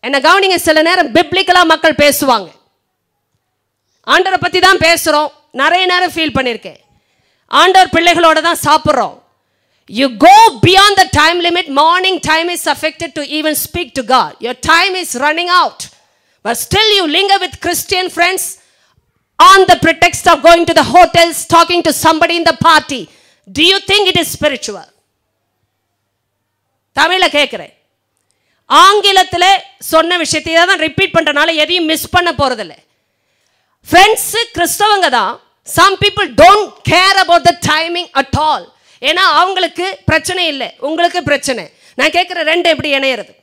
என்ன கவனிங்க, சில நேரம் பிப்ளிக்கலா மக்கள் பேசுவாங்க. ஆண்டவரை பத்தி தான் பேசுறோம், நிறைய நேரம் ஃபீல் பண்ணியிருக்கேன். ஆண்டவர் பிள்ளைகளோட தான் சாப்பிட்றோம். You go beyond the time limit. Morning time is affected to even speak to God. Your time is running out, but still you linger with Christian friends on the pretext of going to the hotels, talking to somebody in the party. Do you think it is spiritual? தமிழ்ல கேட்கிறேன். ஆங்கிலத்தில் சொன்ன விஷயத்தை தான் ரிப்பீட் பண்றனால எதையும் மிஸ் பண்ண போறதில்ல. ஃப்ரெண்ட்ஸ் கிறிஸ்தவங்க தான். some people don't care about the timing at all. ஏன்னா அவங்களுக்கு பிரச்சனை இல்லை, உங்களுக்கு பிரச்சனை. நான் கேட்குற ரெண்டு எப்படி இணையிறது?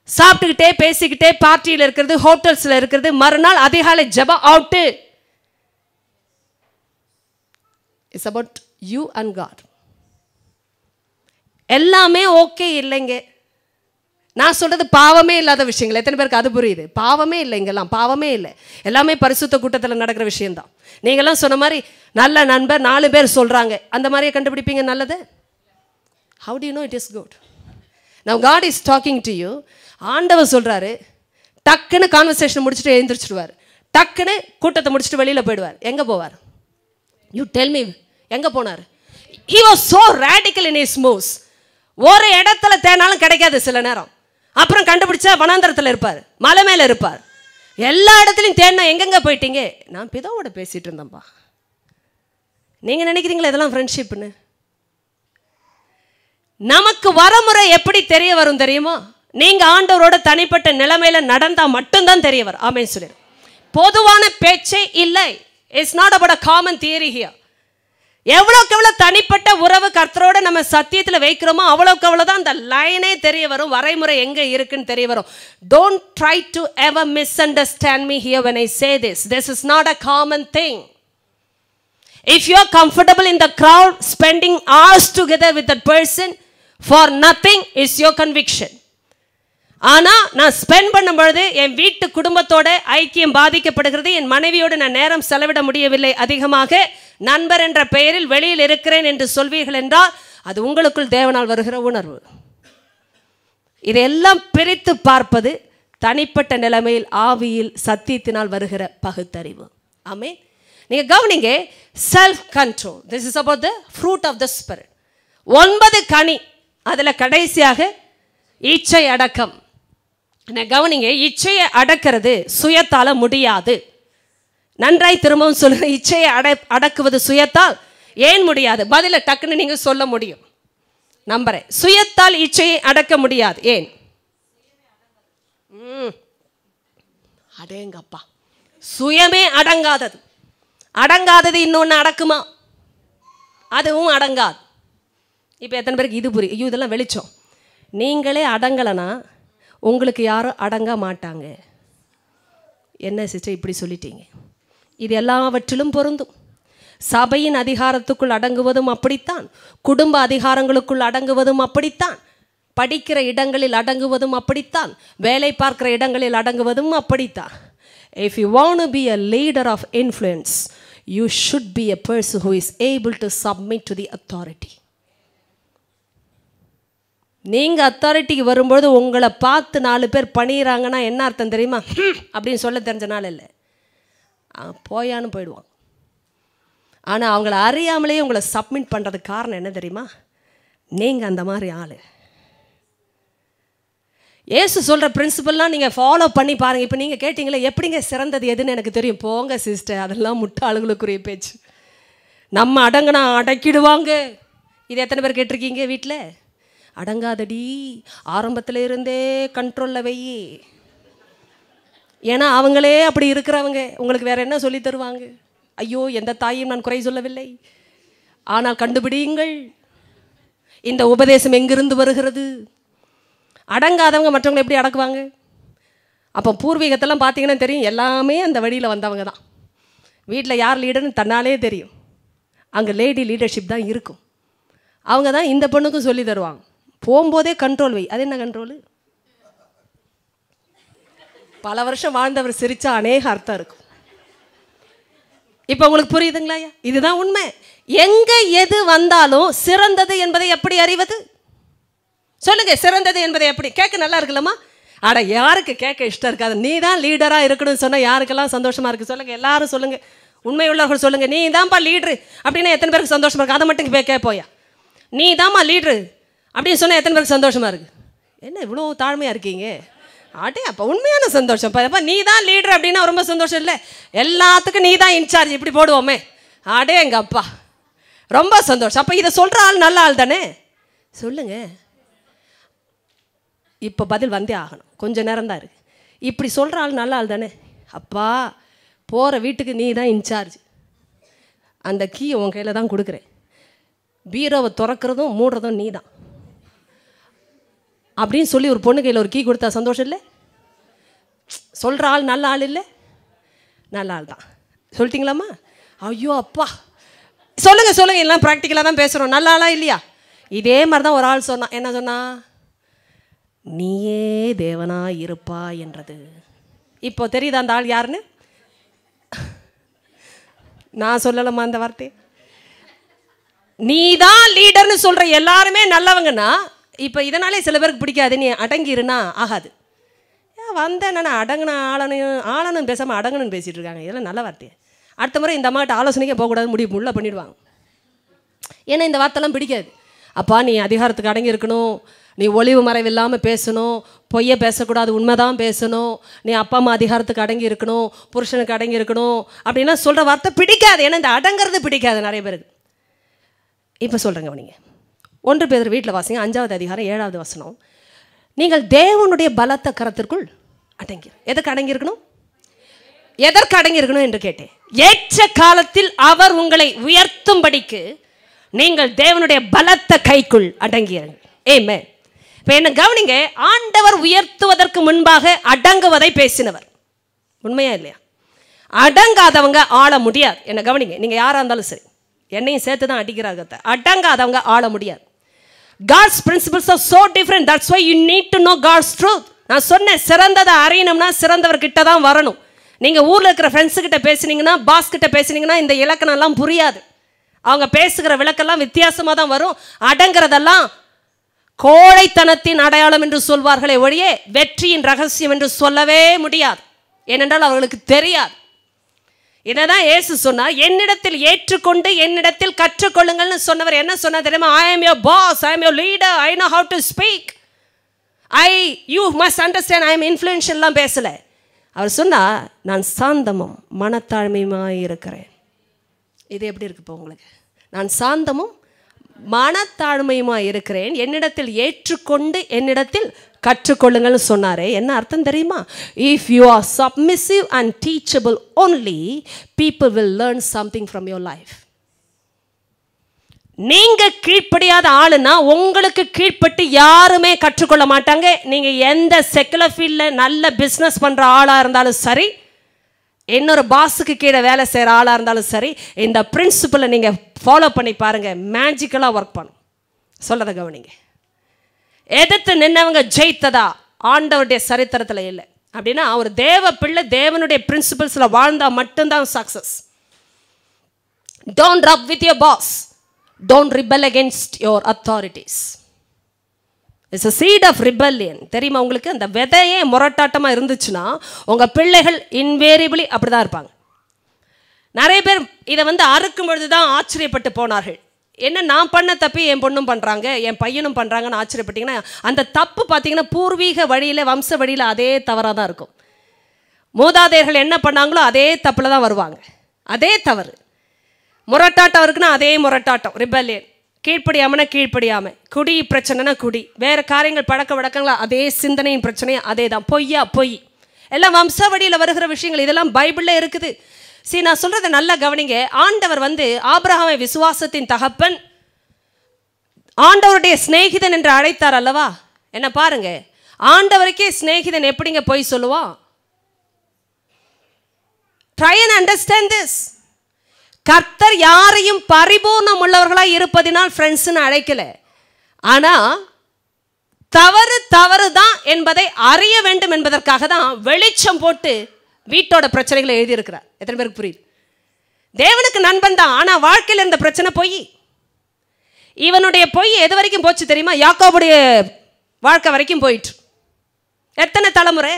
சாப்பிட்டுக்கிட்டே பேசிக்கிட்டே பார்ட்டியில் இருக்கிறது, ஹோட்டல்ஸில் இருக்கிறது, மறுநாள் அதிகாலை ஜெபம் அவுட்டு. It's about you and God. எல்லாமே ஓகே இல்லைங்க. நான் சொல்றது பாவமே இல்லாத விஷயங்கள். எத்தனை பேருக்கு அது புரியுது? பாவமே இல்லை, இங்கெல்லாம் பாவமே இல்லை, எல்லாமே பரிசுத்த கூட்டத்தில் நடக்கிற விஷயம்தான். நீங்களாம் சொன்ன மாதிரி நல்ல நண்பர் 4 பேர் சொல்றாங்க, அந்த மாதிரியே கண்டுபிடிப்பீங்க நல்லது? How do you know it is good? Now God is talking to you. ஆண்டவர் சொல்றாரு, டக்குன்னு கான்வர்சேஷன் முடிச்சுட்டு எழுந்திரிச்சிடுவார், டக்குன்னு கூட்டத்தை முடிச்சுட்டு வெளியில போயிடுவார். எங்க போவார்? You tell me. எங்க போனார்? He was so radical in his moves. ஒரு இடத்துல தேனாலும் கிடைக்காது சில நேரம். அப்புறம் கண்டுபிடிச்சா வனாந்தரத்தில் இருப்பார், மலை மேல இருப்பார். எல்லா இடத்துலையும் தேடினா எங்கெங்க போயிட்டீங்க? நான் பிதாவோட பேசிட்டு இருந்தேன்ப்பா. நீங்க நினைக்கிறீங்களா இதெல்லாம் ஃப்ரெண்ட்ஷிப்னு? நமக்கு வரமுறை எப்படி தெரிய வரும் தெரியுமா? நீங்க ஆண்டவரோட தனிப்பட்ட நிலைமையில நடந்தா மட்டும்தான் தெரிய வரும். ஆமென் சொல்லு. பொதுவான பேச்சே இல்லை. It's not about a common theory here. எவ்வளோக்கு எவ்வளோ தனிப்பட்ட உறவு கர்த்தரோட நம்ம சத்தியத்தில் வைக்கிறோமோ அவ்வளோக்கு அவ்வளோதான் அந்த லைனே தெரிய வரும், வரைமுறை எங்கே இருக்குன்னு தெரிய வரும். Don't try to ever miss understand me here when I say this. This is not a common thing. If you are comfortable in the crowd, spending hours together with that person for nothing is your conviction. ஆனால் நான் ஸ்பெண்ட் பண்ணும் பொழுது என் வீட்டு குடும்பத்தோட ஐக்கியம் பாதிக்கப்படுகிறது, என் மனைவியோடு நான் நேரம் செலவிட முடியவில்லை, அதிகமாக நண்பர் என்ற பெயரில் வெளியில் இருக்கிறேன் என்று சொல்வீர்கள் என்றால் அது உங்களுக்குள் தேவனால் வருகிற உணர்வு. இதையெல்லாம் பிரித்து பார்ப்பது தனிப்பட்ட நிலைமையில் ஆவியில் சத்தியத்தினால் வருகிற பகுத்தறிவு. ஆமென். நீங்க கவனிங்க, self control. This is about the fruit of the spirit. 9 கனி, அதில் கடைசியாக இச்சை அடக்கம். கவனிங்க, இச்சையை அடக்கிறது சுயத்தால முடியாது. நன்றாய் திரும்பவும் சொல்லுங்க, இச்சையை அடக்குவது சுயத்தால் ஏன் முடியாது? பதில டக்குன்னு நீங்க சொல்ல முடியும், நம்புறேன். சுயத்தால் இச்சையை அடக்க முடியாது. ஏன்? அடேங்கப்பா, சுயமே அடங்காதது. அடங்காதது இன்னொன்று அடக்குமா? அதுவும் அடங்காது. இப்போ எத்தனை பேருக்கு இது புரியும்? ஐயோ இதெல்லாம் வெளிச்சம். நீங்களே அடங்கலைன்னா உங்களுக்கு யாரும் அடங்க மாட்டாங்க. என்ன சிஸ்டர் இப்படி சொல்லிட்டீங்க? இது எல்லாவற்றிலும் பொருந்தும். சபையின் அதிகாரத்துக்குள் அடங்குவதும் அப்படித்தான், குடும்ப அதிகாரங்களுக்குள் அடங்குவதும் அப்படித்தான், படிக்கிற இடங்களில் அடங்குவதும் அப்படித்தான், வேலை பார்க்கிற இடங்களில் அடங்குவதும் அப்படித்தான். If you want to be a leader of influence, you should be a person who is able to submit to the authority. நீங்கள் அத்தாரிட்டிக்கு வரும்பொழுது உங்களை பார்த்து 4 பேர் பணிகிறாங்கன்னா என்ன அர்த்தம் தெரியுமா? அப்படின்னு சொல்ல தெரிஞ்சனால இல்லை, போயான்னு போயிடுவாங்க. ஆனால் அவங்கள அறியாமலேயே உங்களை சப்மிட் பண்ணுறதுக்கு காரணம் என்ன தெரியுமா? நீங்கள் அந்த மாதிரி ஆள். ஏசு சொல்கிற பிரின்சிபல்லாம் நீங்கள் ஃபாலோ பண்ணி பாருங்கள். இப்போ நீங்கள் கேட்டிங்களே எப்படிங்க சிறந்தது எதுன்னு எனக்கு தெரியும். போங்க சிஸ்டர், அதெல்லாம் முட்டாளுகளுக்குரிய பேச்சு. நம்ம அடங்கினா அடக்கிடுவாங்க. இது எத்தனை பேர் கேட்டிருக்கீங்க வீட்டில்? அடங்காதடி, ஆரம்பத்தில் இருந்தே கண்ட்ரோலில் வை. ஏன்னா அவங்களே அப்படி இருக்கிறவங்க. உங்களுக்கு வேறு என்ன சொல்லி தருவாங்க? ஐயோ எந்த தாயும் நான் குறை சொல்லவில்லை, ஆனால் கண்டுபிடியுங்கள் இந்த உபதேசம் எங்கிருந்து வருகிறது. அடங்காதவங்க மற்றவங்களை எப்படி அடக்குவாங்க? அப்போ பூர்வீகத்தெல்லாம் பார்த்தீங்கன்னா தெரியும், எல்லாமே அந்த வழியில் வந்தவங்க தான். வீட்டில் யார் லீடர்னு தன்னாலே தெரியும். அங்கே லேடி லீடர்ஷிப் தான் இருக்கும். அவங்க தான் இந்த பொண்ணுக்கும் சொல்லி தருவாங்க. போகும்போதே கண்ட்ரோல் வை. அது என்ன கண்ட்ரோலு? பல வருஷம் வாழ்ந்தவர் சிரிச்சா அநேக அர்த்தம் இருக்கும். இப்போ உங்களுக்கு புரியுதுங்களா? இதுதான் உண்மை. எங்கே எது வந்தாலும் சிறந்தது என்பதை எப்படி அறிவது? சொல்லுங்க, சிறந்தது என்பதை எப்படி? கேட்க நல்லா இருக்குல்லம்மா? அட யாருக்கு கேட்க இஷ்டம் இருக்காது? நீ தான் லீடராக இருக்கணும்னு சொன்னால் யாருக்கெல்லாம் சந்தோஷமாக இருக்குது? சொல்லுங்கள், எல்லாரும் சொல்லுங்கள், உண்மை உள்ளவர்கள் சொல்லுங்கள். நீ தான்ப்பா லீட்ரு அப்படின்னா எத்தனை பேருக்கு சந்தோஷமாக இருக்குது? அதை மட்டும் போய் கேட்போயா. நீ தான்மா லீட்ரு அப்படின்னு சொன்னால் எத்தனை பேருக்கு சந்தோஷமாக இருக்குது? என்ன இவ்வளோ தாழ்மையாக இருக்கீங்க? ஆட்டே அப்போ உண்மையான சந்தோஷம். அப்போ நீ தான் லீடர் அப்படின்னா ரொம்ப சந்தோஷம் இல்லை? எல்லாத்துக்கும் நீ தான் இன்சார்ஜ் இப்படி போடுவோமே, ஆடே எங்கள் அப்பா ரொம்ப சந்தோஷம். அப்போ இதை சொல்கிற ஆள் நல்ல ஆள் தானே? சொல்லுங்க. இப்போ பதில் வந்தே ஆகணும், கொஞ்சம் நேரம் தான் இருக்குது. இப்படி சொல்கிற ஆள் நல்ல ஆள் தானே? அப்பா போகிற வீட்டுக்கு நீ தான் இன்சார்ஜ், அந்த கீ உன் கையில் தான் கொடுக்குறேன், பீரோவை திறக்கிறதும் மூடுறதும் நீ தான் அப்படின்னு சொல்லி ஒரு பொண்ணு கையில் ஒரு கீ கொடுத்தா சந்தோஷம் இல்லை? சொல்கிற ஆள் நல்ல ஆள் இல்லை? நல்ல ஆள் தான். சொல்லிட்டீங்களாம்மா? ஐயோ அப்பா சொல்லுங்கள் சொல்லுங்கள், எல்லாம் ப்ராக்டிக்கலாக தான் பேசுகிறோம். நல்ல ஆளா இல்லையா? இதே மாதிரி தான் ஒரு ஆள் சொன்னான். என்ன சொன்னா? நீயே தேவனா இருப்பா என்றது. இப்போ தெரியுதா அந்த ஆள் யாருன்னு? நான் சொல்லலாமா அந்த வார்த்தை? நீ தான் லீடர்னு சொல்கிற எல்லாருமே நல்லவங்கன்னா இப்போ இதனாலே சில பேருக்கு பிடிக்காது. நீ அடங்கிருன்னா ஆகாது. ஏன் வந்தேன் நான் அடங்கின ஆளனும் பேசாமல் அடங்கணும்னு பேசிகிட்டு இருக்காங்க. இதெல்லாம் நல்ல வார்த்தையை. அடுத்த முறை இந்த அம்மாட்ட ஆலோசனைக்கே போகக்கூடாது, முடிவு உள்ள பண்ணிடுவாங்க. ஏன்னா இந்த வார்த்தைலாம் பிடிக்காது. அப்பா நீ அதிகாரத்துக்கு அடங்கி இருக்கணும், நீ ஒளிவு மறைவு இல்லாமல் பேசணும், பொய்யை பேசக்கூடாது, உண்மை தான் பேசணும், நீ அப்பா அம்மா அதிகாரத்துக்கு அடங்கி இருக்கணும், புருஷனுக்கு அடங்கி இருக்கணும் அப்படின்னா சொல்கிற வார்த்தை பிடிக்காது. ஏன்னா இந்த அடங்கிறது பிடிக்காது நிறைய பேருக்கு. இப்போ சொல்கிறேங்க நீங்கள் 1 பேதுரு வீட்டில் வாசிங்க, 5வது அதிகாரம் 7வது வசனம். நீங்கள் தேவனுடைய பலத்த கரத்திற்குள் அடங்கி. எதற்கு அடங்கி இருக்கணும்? எதற்கு அடங்கி இருக்கணும் என்று கேட்டேன். ஏற்ற காலத்தில் அவர் உங்களை உயர்த்தும்படிக்கு நீங்கள் தேவனுடைய பலத்த கைக்குள் அடங்கியிருங்கள். ஆமென். இப்போ என்ன கவனிங்க, ஆண்டவர் உயர்த்துவதற்கு முன்பாக அடங்குவதை பேசினவர். உண்மையா இல்லையா? அடங்காதவங்க ஆள முடியாது. என்ன கவனிங்க, நீங்கள் யாராக இருந்தாலும் சரி, என்னையும் சேர்த்து தான் அடிக்கிறாங்க. அடங்காதவங்க ஆள முடியாது. God's principles are so different. That's why you need to know God's truth. நான் சொன்னேன், சிறந்ததை அறியணும்னா சிறந்தவர்கிட்ட தான் வரணும். நீங்கள் ஊரில் இருக்கிற ஃப்ரெண்ட்ஸுக்கிட்ட பேசுனீங்கன்னா, பாஸ் கிட்ட பேசுனீங்கன்னா இந்த இலக்கணம்லாம் புரியாது. அவங்க பேசுகிற விளக்கெல்லாம் வித்தியாசமாக தான் வரும். அடங்கிறதெல்லாம் கோழைத்தனத்தின் அடையாளம் என்று சொல்வார்களே ஒழிய வெற்றியின் ரகசியம் என்று சொல்லவே முடியாது. ஏனென்றால் அவர்களுக்கு தெரியாது. இதைதான் இயேசு சொன்னார், என்னிடத்தில் ஏற்றுக்கொண்டு என்னிடத்தில் கற்றுக்கொள்ளுங்கள்னு சொன்னவர். என்ன சொன்னார் தெரியுமா? I am your boss, I am your leader, I know how to speak, you must understand, I am influential எல்லாம் பேசலை. அவர் சொன்னார், நான் சாந்தமும் மனத்தாழ்மையுமாய் இருக்கிறேன். இது எப்படி இருக்கு இப்போ உங்களுக்கு? நான் சாந்தமும் மனத்தாழ்மையுமாய் இருக்கிறேன், என்னிடத்தில் ஏற்றுக்கொண்டு என்னிடத்தில் கற்றுக்கொள்ளுங்கள்னு சொன்னாரே, என்ன அர்த்தம் தெரியுமா? If you are submissive and teachable only, people will learn something from your life. நீங்க கீழ்ப்படியாத ஆளுனா உங்களுக்கு கீழ்ப்பட்டு யாருமே கற்றுக்கொள்ள மாட்டாங்க. நீங்க எந்த செக்குலர் ஃபீல்டில் நல்ல பிஸ்னஸ் பண்ற ஆளா இருந்தாலும் சரி, இன்னொரு பாஸுக்கு கீழே வேலை செய்கிற ஆளாக இருந்தாலும் சரி, இந்த பிரின்சிபலை நீங்கள் ஃபாலோ பண்ணி பாருங்கள், மேஜிக்கலாக ஒர்க் பண்ணும். சொல்லதை கவனிங்க. எதிர்த்து நின்னவங்க ஜெயித்ததா ஆண்டவருடைய சரித்திரத்தில் இல்லை. அப்படின்னா அவர் தேவ பிள்ளை, தேவனுடைய பிரின்சிபல்ஸில் வாழ்ந்தால் மட்டும்தான் success. Don't rub with your boss, don't rebel against your authorities. It's a seed of rebellion. தெரியுமா உங்களுக்கு? அந்த விதையே முரட்டாட்டமாக இருந்துச்சுன்னா உங்கள் பிள்ளைகள் இன்வேரியபிளி அப்படி தான் இருப்பாங்க. நிறைய பேர் இதை அறுக்கும் பொழுது தான் ஆச்சரியப்பட்டு போனார்கள். என்ன நான் பண்ண தப்பி என் பொண்ணும் பண்ணுறாங்க, என் பையனும் பண்ணுறாங்கன்னு ஆச்சரியப்பட்டீங்கன்னா, அந்த தப்பு பார்த்தீங்கன்னா பூர்வீக வழியில், வம்ச வழியில் அதே தவறாக தான் இருக்கும். மூதாதையர்கள் என்ன பண்ணாங்களோ அதே தப்பில் தான் வருவாங்க. அதே தவறு. முரட்டாட்டம் இருக்குன்னா அதே முரட்டாட்டம், ரிபல்லியன். கீழ்ப்படியாமனா கீழ்ப்படியாமல், குடி பிரச்சனைனா குடி, வேறு காரியங்கள் பழக்க வழக்கங்களா அதே சிந்தனையின் பிரச்சனையும் அதே தான். பொய்யா பொய், எல்லாம் வம்சாவளியில் வருகிற விஷயங்கள். இதெல்லாம் பைபிளில் இருக்குது. சரி, நான் சொல்கிறத நல்லா கவனிங்க. ஆண்டவர் ஆபிரகாமை விசுவாசத்தின் தகப்பன், ஆண்டவருடைய சிநேகிதன் என்று அழைத்தார் அல்லவா? என்ன பாருங்க, ஆண்டவருக்கே சிநேகிதன் எப்படிங்க போய் சொல்லுவான்? Try and understand this. கர்த்தர் யாரையும் பரிபூர்ணம் உள்ளவர்களாக இருப்பதினால் ஃப்ரெண்ட்ஸ்ன்னு அழைக்கல. ஆனால் தவறு தவறு தான் என்பதை அறிய வேண்டும் என்பதற்காக தான் வெளிச்சம் போட்டு வீட்டோட பிரச்சனைகளை எழுதியிருக்கிறார். எத்தனை பேருக்கு புரியுது? தேவனுக்கு நண்பன் தான், ஆனால் வாழ்க்கையில் இருந்த பிரச்சனை பொய். இவனுடைய பொய் எது வரைக்கும் போச்சு தெரியுமா? யாக்கோபுடைய வாழ்க்கை வரைக்கும் போயிட்டு. எத்தனை தலைமுறை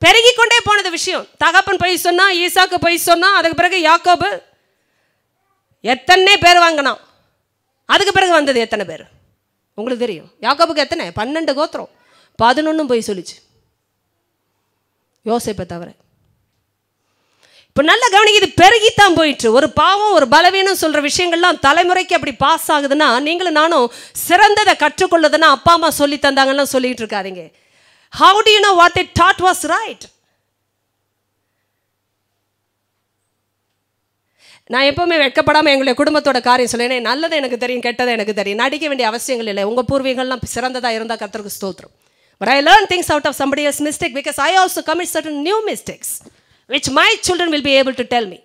பெருகி கொண்டே போனது விஷயம். தகப்பன் பொய் சொன்னா, ஈசாக்கு பொய் சொன்னா, அதுக்கு பிறகு யாக்கோபு எத்தனை பேர் வாங்கினான். அதுக்கு பிறகு வந்தது எத்தனை பேர் உங்களுக்கு தெரியும்? யாக்கோபுக்கு எத்தனை? 12 கோத்திரம், 11 பொய் சொல்லிச்சு, யோசேப்பை தவிர. இப்போ நல்ல கவனிக்கு, இது பெருகித்தான் போயிட்டு. ஒரு பாவம், ஒரு பலவீனம் சொல்ற விஷயங்கள்லாம் தலைமுறைக்கு அப்படி பாஸ் ஆகுதுன்னா, நீங்களும் நானும் சிறந்ததை கற்றுக்கொள்ளுதுன்னா அப்பா அம்மா சொல்லி தந்தாங்கன்னு சொல்லிட்டு இருக்காதீங்க. How do you know what they taught was right? நான் எப்பவுமே வெட்கப்படாமல் எங்களுடைய குடும்பத்தோட காரியம் சொல்லேன். நல்லதை எனக்கு தெரியும், கெட்டதை எனக்கு தெரியும். நடிக்க வேண்டிய அவசியங்கள் இல்லை. உங்கள் பூர்வீகங்கள்லாம் சிறந்ததாக இருந்தால் கர்த்தருக்கு ஸ்தோத்திரம். But I learn things out of somebody else's mistake because I also commit certain new mistakes which my children will be able to tell me.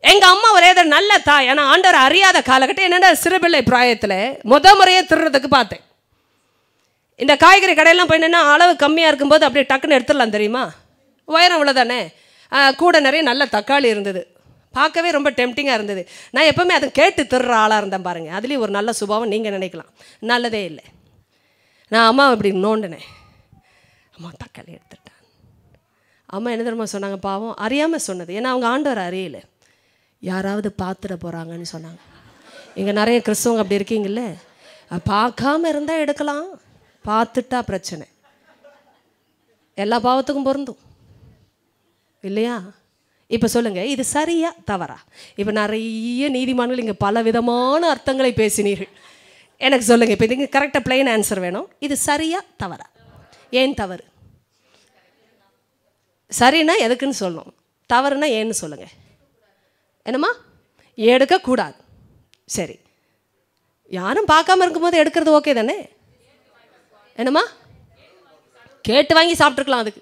எங்கள் அம்மா ஒரே நல்ல தாய், ஆனால் ஆண்டவர் அறியாத காலகட்டம் என்னென்ன சிறுபிள்ளை பிராயத்தில் முறையை திருறதுக்கு பார்த்தேன். இந்த காய்கறி கடையெல்லாம் போய் நின்னா அளவு கம்மியாக இருக்கும்போது அப்படியே டக்குன்னு எடுத்துடலாம் தெரியுமா? உயரம் இவ்வளோதானே. கூட நிறைய நல்ல தக்காளி இருந்தது, பார்க்கவே ரொம்ப டெம்டிங்காக இருந்தது. நான் எப்போவுமே அதை கேட்டு திருற ஆளாக இருந்தேன் பாருங்கள். அதுலேயும் ஒரு நல்ல சுபாவம் நீங்கள் நினைக்கலாம், நல்லதே இல்லை. நான் அம்மா இப்படி நோண்டினேன், அம்மா தக்காளி எடுத்துட்டேன். அம்மா என்ன தெரியுமா சொன்னாங்க? பாவம் அறியாமல் சொன்னது, ஏன்னா அவங்க ஆண்டவர் அறியலை, யாராவது பார்த்துட போகிறாங்கன்னு சொன்னாங்க. இங்கே நிறைய கிறிஸ்தவங்க அப்படி இருக்கீங்கல்ல, பார்க்காம இருந்தால் எடுக்கலாம், பார்த்துட்டா பிரச்சனை. எல்லா பாவத்துக்கும் பொருந்தும் இல்லையா? இப்போ சொல்லுங்கள், இது சரியா தவறா? இப்போ நிறைய நீதிமான்கள் இங்கே பல விதமான அர்த்தங்களை பேசினீர்கள். எனக்கு சொல்லுங்கள், இப்போ இதுக்கு கரெக்டாக பிளைன் ஆன்சர் வேணும். இது சரியா தவறா? ஏன் தவறு? சரின்னா எதுக்குன்னு சொல்லணும், தவறுனா ஏன்னு சொல்லுங்கள். என்னம்மா? எடுக்கக்கூடாது. சரி, யாரும் பார்க்காம இருக்கும்போது எடுக்கிறது ஓகே தானே? என்னம்மா? கேட்டு வாங்கி சாப்பிட்ருக்கலாம், அதுக்கு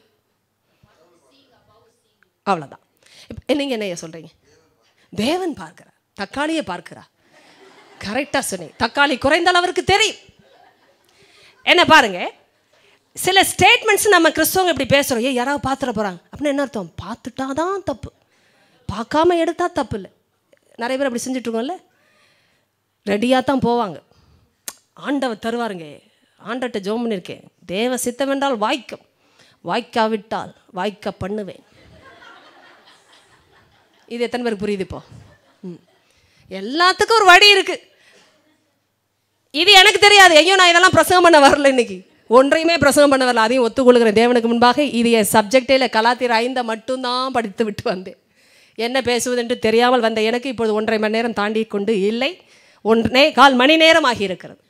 அவ்வளோதான். இப்போ நீங்கள் என்ன சொல்கிறீங்க? தேவன் பார்க்கிறார், தக்காளியை பார்க்கிறார். கரெக்டாக சொன்னீங்க. தக்காளி குறைந்தால் அவருக்கு தெரியும். என்ன பாருங்க, சில ஸ்டேட்மெண்ட்ஸ் நம்ம கிறிஸ்தவங்க இப்படி பேசுகிறோம், யாராவது பார்த்துட போகிறாங்க அப்படின்னு. என்ன அர்த்தம்? பார்த்துட்டா தான் தப்பு, பார்க்காம எடுத்தா தப்பு இல்லை. நிறைய பேர் அப்படி செஞ்சுட்ருக்கோம்ல, ரெடியாக தான் போவாங்க. ஆண்டவர் தருவாருங்க. ஆண்டவர்கிட்ட ஜெபம் பண்ணியிருக்கேன், தேவ சித்தம் என்றால் வாய்க்கும், வாய்க்காவிட்டால் வாய்க்க பண்ணுவேன். இது எத்தனை பேருக்கு புரியுது? இப்போ எல்லாத்துக்கும் ஒரு வழி இருக்கு. இது எனக்கு தெரியாது. ஐயோ, நான் இதெல்லாம் பிரசங்கம் பண்ண வரல, இன்னைக்கு ஒன்றையுமே பிரசங்கம் பண்ண வரல. அதையும் ஒத்துக்கொள்கிறேன் தேவனுக்கு முன்பாக. இது என் சப்ஜெக்டே இல்லை. கலாத்தியர் 5 மட்டும்தான் படித்து விட்டு வந்தேன். என்ன பேசுவதென்று தெரியாமல் வந்த எனக்கு இப்பொழுது 1.5 மணி நேரம் தாண்டி கொண்டு இல்லை, 1.25 மணி நேரம் ஆகி இருக்கிறது.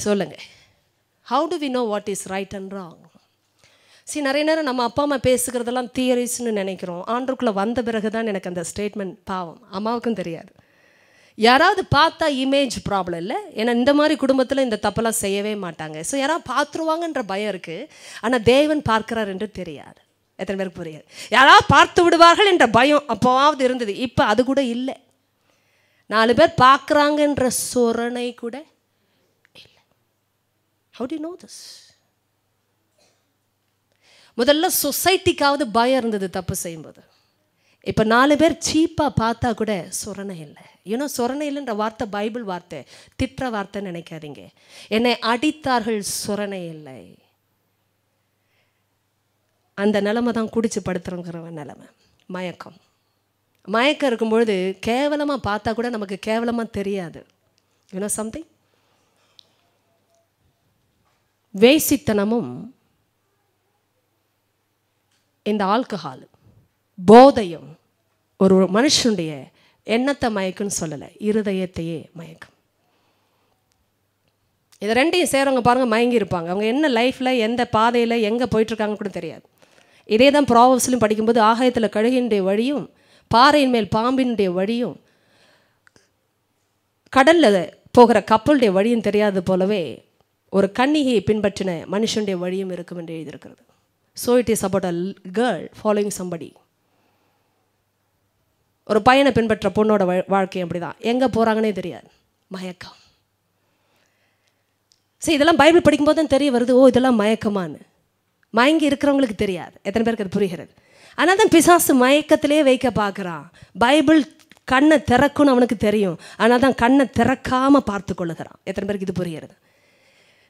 சொல்லுங்கள், How do we know what is right and wrong? நிறைய நேரம் நம்ம அப்பா அம்மா பேசுகிறதெல்லாம் தியரிஸ்ன்னு நினைக்கிறோம். ஆண்டருக்குள்ளே வந்த பிறகு தான் எனக்கு அந்த ஸ்டேட்மெண்ட் பாவம். அம்மாவுக்கும் தெரியாது. யாராவது பார்த்தா இமேஜ் ப்ராப்ளம் இல்லை. ஏன்னா இந்த மாதிரி குடும்பத்தில் இந்த தப்பெல்லாம் செய்யவே மாட்டாங்க. ஸோ யாராவது பார்த்துருவாங்கன்ற பயம் இருக்குது. ஆனால் தேவன் பார்க்கிறார் என்று தெரியாது. எத்தனை பேருக்கு புரியாது? யாராவது பார்த்து விடுவார்கள் என்ற பயம் அப்போவாவது இருந்தது. இப்போ அது கூட இல்லை. 4 பேர் பார்க்குறாங்கன்ற சொரணை கூட இல்லை. How do you know this? முதல்ல சொசைட்டிக்காவது பயம் இருந்தது தப்பு செய்யும்போது. இப்போ 4 பேர் சீப்பாக பார்த்தா கூட சொரணை இல்லை. ஏன்னா சொரணை இல்லைன்ற வார்த்தை பைபிள் வார்த்தை, திட்டுற வார்த்தை நினைக்காதீங்க. என்னை அடித்தார்கள், சொரணை இல்லை. அந்த நிலைமை தான் குடிச்சு படுத்துறோங்கிற நிலைமை. மயக்கம் இருக்கும்பொழுது கேவலமாக பார்த்தா கூட நமக்கு கேவலமாக தெரியாது. You know something. வேசித்தனமும் இந்த ஆல்கஹால் போதையும் ஒரு மனுஷனுடைய எண்ணத்தை மயக்குன்னு சொல்லலை, இருதயத்தையே மயக்கும். இது ரெண்டையும் சேரவங்க பாருங்கள் மயங்கி இருப்பாங்க. அவங்க என்ன லைஃப்பில் எந்த பாதையில் எங்கே போயிட்டுருக்காங்க கூட தெரியாது. இதே தான் ப்ராவர்ஸ்லையும் படிக்கும்போது ஆகாயத்தில் கழுகினுடைய வழியும் பாறையின் மேல் பாம்பினுடைய வழியும் கடலில் போகிற கப்பலுடைய வழியும் தெரியாது போலவே ஒரு கன்னிகையை பின்பற்றின மனுஷனுடைய வழியும் இருக்கும் என்று எழுதியிருக்கிறது. So it is about a girl following somebody. ஒரு பையனை பின்பற்ற பொண்ணோட வாழ்க்கை அப்படி தான். எங்கே போகிறாங்கன்னே தெரியாது, மயக்கம். சரி, இதெல்லாம் பைபிள் படிக்கும்போது தான் தெரிய வருது, ஓ இதெல்லாம் மயக்கமானு. மயங்கி இருக்கிறவங்களுக்கு தெரியாது. எத்தனை பேருக்கு அது புரிகிறது? ஆனால் தான் பிசாசு மயக்கத்திலே வைக்க பார்க்குறான். பைபிள் கண்ணை திறக்குன்னு அவனுக்கு தெரியும், ஆனால் தான் கண்ணை திறக்காமல் பார்த்து கொள்ளுகிறான். எத்தனை பேருக்கு இது புரிகிறது?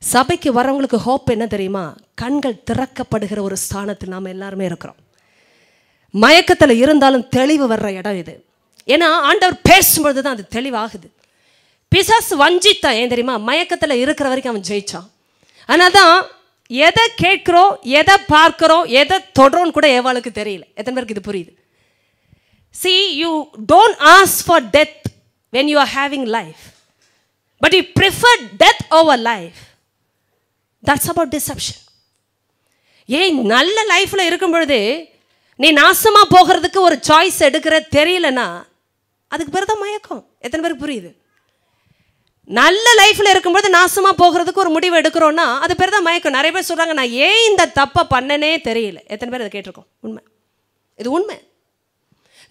சபைக்கு வரவங்களுக்கு ஹோப் என்ன தெரியுமா? கண்கள் திறக்கப்படுகிற ஒரு ஸ்தானத்தில் நாம் எல்லாருமே இருக்கிறோம். மயக்கத்தில் இருந்தாலும் தெளிவு வர்ற இடம் இது. ஏன்னா ஆண்டவர் பேசும்பொழுது தான் அது தெளிவாகுது. பிசாசு வஞ்சித்தான். ஏன் தெரியுமா? மயக்கத்தில் இருக்கிற வரைக்கும் அவன் ஜெயிச்சான். ஆனால் தான் எதை கேட்குறோம், எதை பார்க்குறோம், எதை தொடரோன்னு கூட ஏவாளுக்கு தெரியல. எத்தனை பேருக்கு இது புரியுது? See, you don't ask for death when you are having life, but you prefer death over life. That's about deception. ஏன் நல்ல லைஃப்பில் இருக்கும் பொழுது நீ நாசமாக போகிறதுக்கு ஒரு சாய்ஸ் எடுக்கிற தெரியலன்னா அதுக்கு பேர் தான் மயக்கம். எத்தனை பேருக்கு புரியுது? நல்ல லைஃப்பில் இருக்கும்போது நாசமாக போகிறதுக்கு ஒரு முடிவு எடுக்கிறோன்னா அது பேர் தான் மயக்கம். நிறைய பேர் சொல்கிறாங்க, நான் ஏன் இந்த தப்பை பண்ணனே தெரியல. எத்தனை பேர் அதை கேட்டிருக்கோம்? உண்மை, இது உண்மை.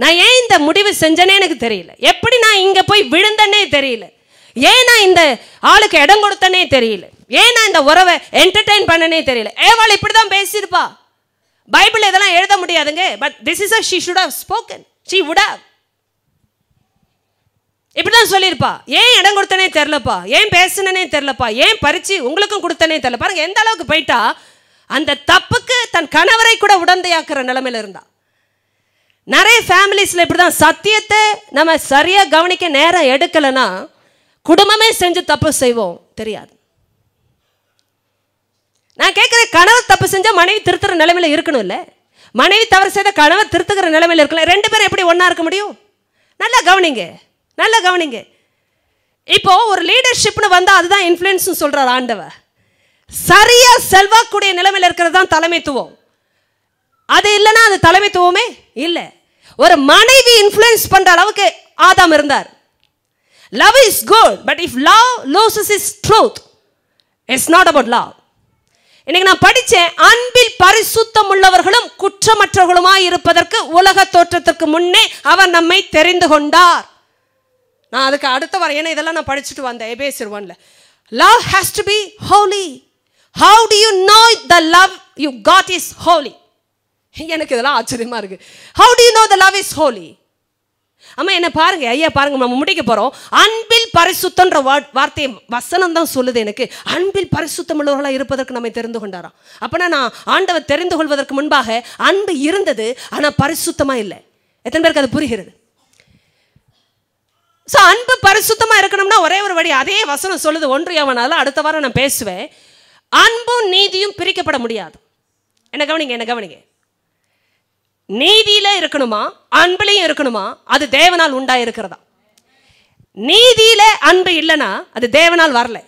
நான் ஏன் இந்த முடிவு செஞ்சனே எனக்கு தெரியல. எப்படி நான் இங்கே போய் விழுந்தனே தெரியல. ஏன் நான் இந்த ஆளுக்கு இடம் கொடுத்தனே தெரியல. ஏன் நான் இந்த உறவை என்டர்டெயின் பண்ணனே தெரியல. ஏவாள் இப்படி தான் பேசியிருப்பா. பைபிள் இதெல்லாம் எழுத முடியாதுங்க. But this is she should have spoken. She would have. இப்படி தான் சொல்லியிருப்பா. ஏன் இடம் கொடுத்தனே தெரிலப்பா, ஏன் பேசினனே தெரிலப்பா, ஏன் பறிச்சு உங்களுக்கும் கொடுத்தனே தெரில. பாருங்க எந்த அளவுக்கு போயிட்டா. அந்த தப்புக்கு தன் கணவரை கூட உடந்தையாக்குற நிலைமையில இருந்தா. நிறைய ஃபேமிலிஸில் இப்படி தான். சத்தியத்தை நம்ம சரியாக கவனிக்க நேரம் எடுக்கலைன்னா குடும்பமே செஞ்சு தப்பு செய்வோம், தெரியாது. நான் கேட்குறேன், கணவர் தப்பு செஞ்சால் மனைவி திருத்துற நிலைமையில் இருக்கணும் இல்லை? மனைவி தவறு செய்த கணவர் திருத்துக்கிற நிலைமையில் இருக்கல. 2 பேரும் எப்படி ஒன்றா இருக்க முடியும்? நல்லா கவனிங்க, நல்லா கவனிங்க. இப்போ ஒரு லீடர்ஷிப்னு வந்தால் அதுதான் இன்ஃப்ளூயன்ஸ்னு சொல்கிறார் ஆண்டவர். சரியாக செல்வாக்கூடிய நிலைமையில் இருக்கிறது தான் தலைமைத்துவம். அது இல்லைன்னா அது தலைமைத்துவமே இல்லை. ஒரு மனைவி இன்ஃப்ளூயன்ஸ் பண்ணுற அளவுக்கு ஆதாம் இருந்தார். Love is good, but if love loses its truth, it's not about love. இன்னைக்கு நான் படித்தேன், அன்பில் பரிசுத்தம் உள்ளவர்களும் குற்றமற்றவர்களுமாய் இருப்பதற்கு உலக தோற்றத்திற்கு முன்னே அவர் நம்மை தெரிந்து கொண்டார். நான் அதுக்கு அடுத்த வாரம், ஏன்னா இதெல்லாம் நான் படிச்சுட்டு வந்தேன் எபேசியர் 1ல. Love has to be holy. How do you know the love you got is holy? எனக்கு இதெல்லாம் ஆச்சரியமா இருக்கு. How do you know the love is holy? அம்மா என்ன பாருங்க, ஐயா பாருங்க, நம்ம முடிக்க போறோம். அன்பில் பரிசுத்தன்ற வார்த்தையை வசனம் தான் சொல்லுது எனக்கு. அன்பில் பரிசுத்தம் உள்ளவர்களாக இருப்பதற்கு நம்மை தெரிந்து கொண்டாராம். அப்பனா நான் ஆண்டவர் தெரிந்து கொள்வதற்கு முன்பாக அன்பு இருந்தது, ஆனால் பரிசுத்தமா இல்லை. எத்தனை பேருக்கு அது புரிகிறது? ஸோ அன்பு பரிசுத்தமா இருக்கணும்னா ஒரே ஒரு வழி. அதே வசனம் சொல்லுது 1 யோவானால. அடுத்த வாரம் நான் பேசுவேன். அன்பும் நீதியும் பிரிக்கப்பட முடியாது. என்ன கவனிங்க, என்ன கவனிங்க. நீதியில இருக்கணுமா, அன்புலையும் இருக்கணுமா, அது தேவனால் உண்டாயிருக்கிறதா. நீதியில அன்பு இல்லைன்னா அது தேவனால் வரல.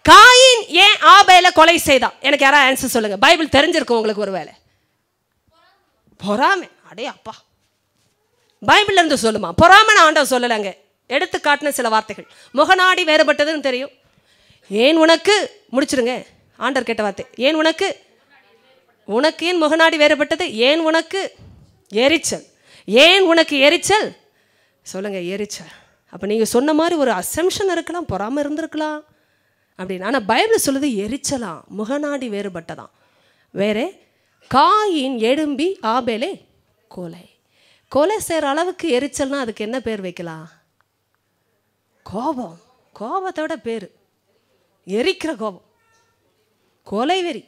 காயின் ஏன் ஆபேலை கொலை செய்தான்? எனக்கு யாராவது ஆன்சர் சொல்லுங்க. பைபிள் தெரிஞ்சிருக்கும் உங்களுக்கு ஒரு வேலை. பொறாமை. அடே அப்பா, பைபிள்ல இருந்து சொல்லுமா? பொறாமை ஆண்டவர் சொல்லலைங்க. எடுத்து காட்டின சில வார்த்தைகள். முகநாடி வேறுபட்டதுன்னு தெரியும். ஏன் உனக்கு, முடிச்சிருங்க, ஆண்டவர் கேட்ட வார்த்தை, ஏன் உனக்கு, உனக்கு ஏன் முகநாடி வேறுபட்டது? ஏன் உனக்கு எரிச்சல்? ஏன் உனக்கு எரிச்சல்? சொல்லுங்க, எரிச்சல். அப்போ நீங்கள் சொன்ன மாதிரி ஒரு அசம்ஷன் இருக்கலாம், பொறாமல் இருந்திருக்கலாம் அப்படின்னு. ஆனால் பைபிள் சொல்லுது எரிச்சலாம், முகநாடி வேறுபட்டதான். வேற காயின் எழும்பி ஆபேலை கொலை கொலை செய்கிற அளவுக்கு எரிச்சல்னா அதுக்கு என்ன பேர் வைக்கலாம்? கோபம். கோபத்தோட பேர் எரிக்கிற கோபம். கொலை வெறி,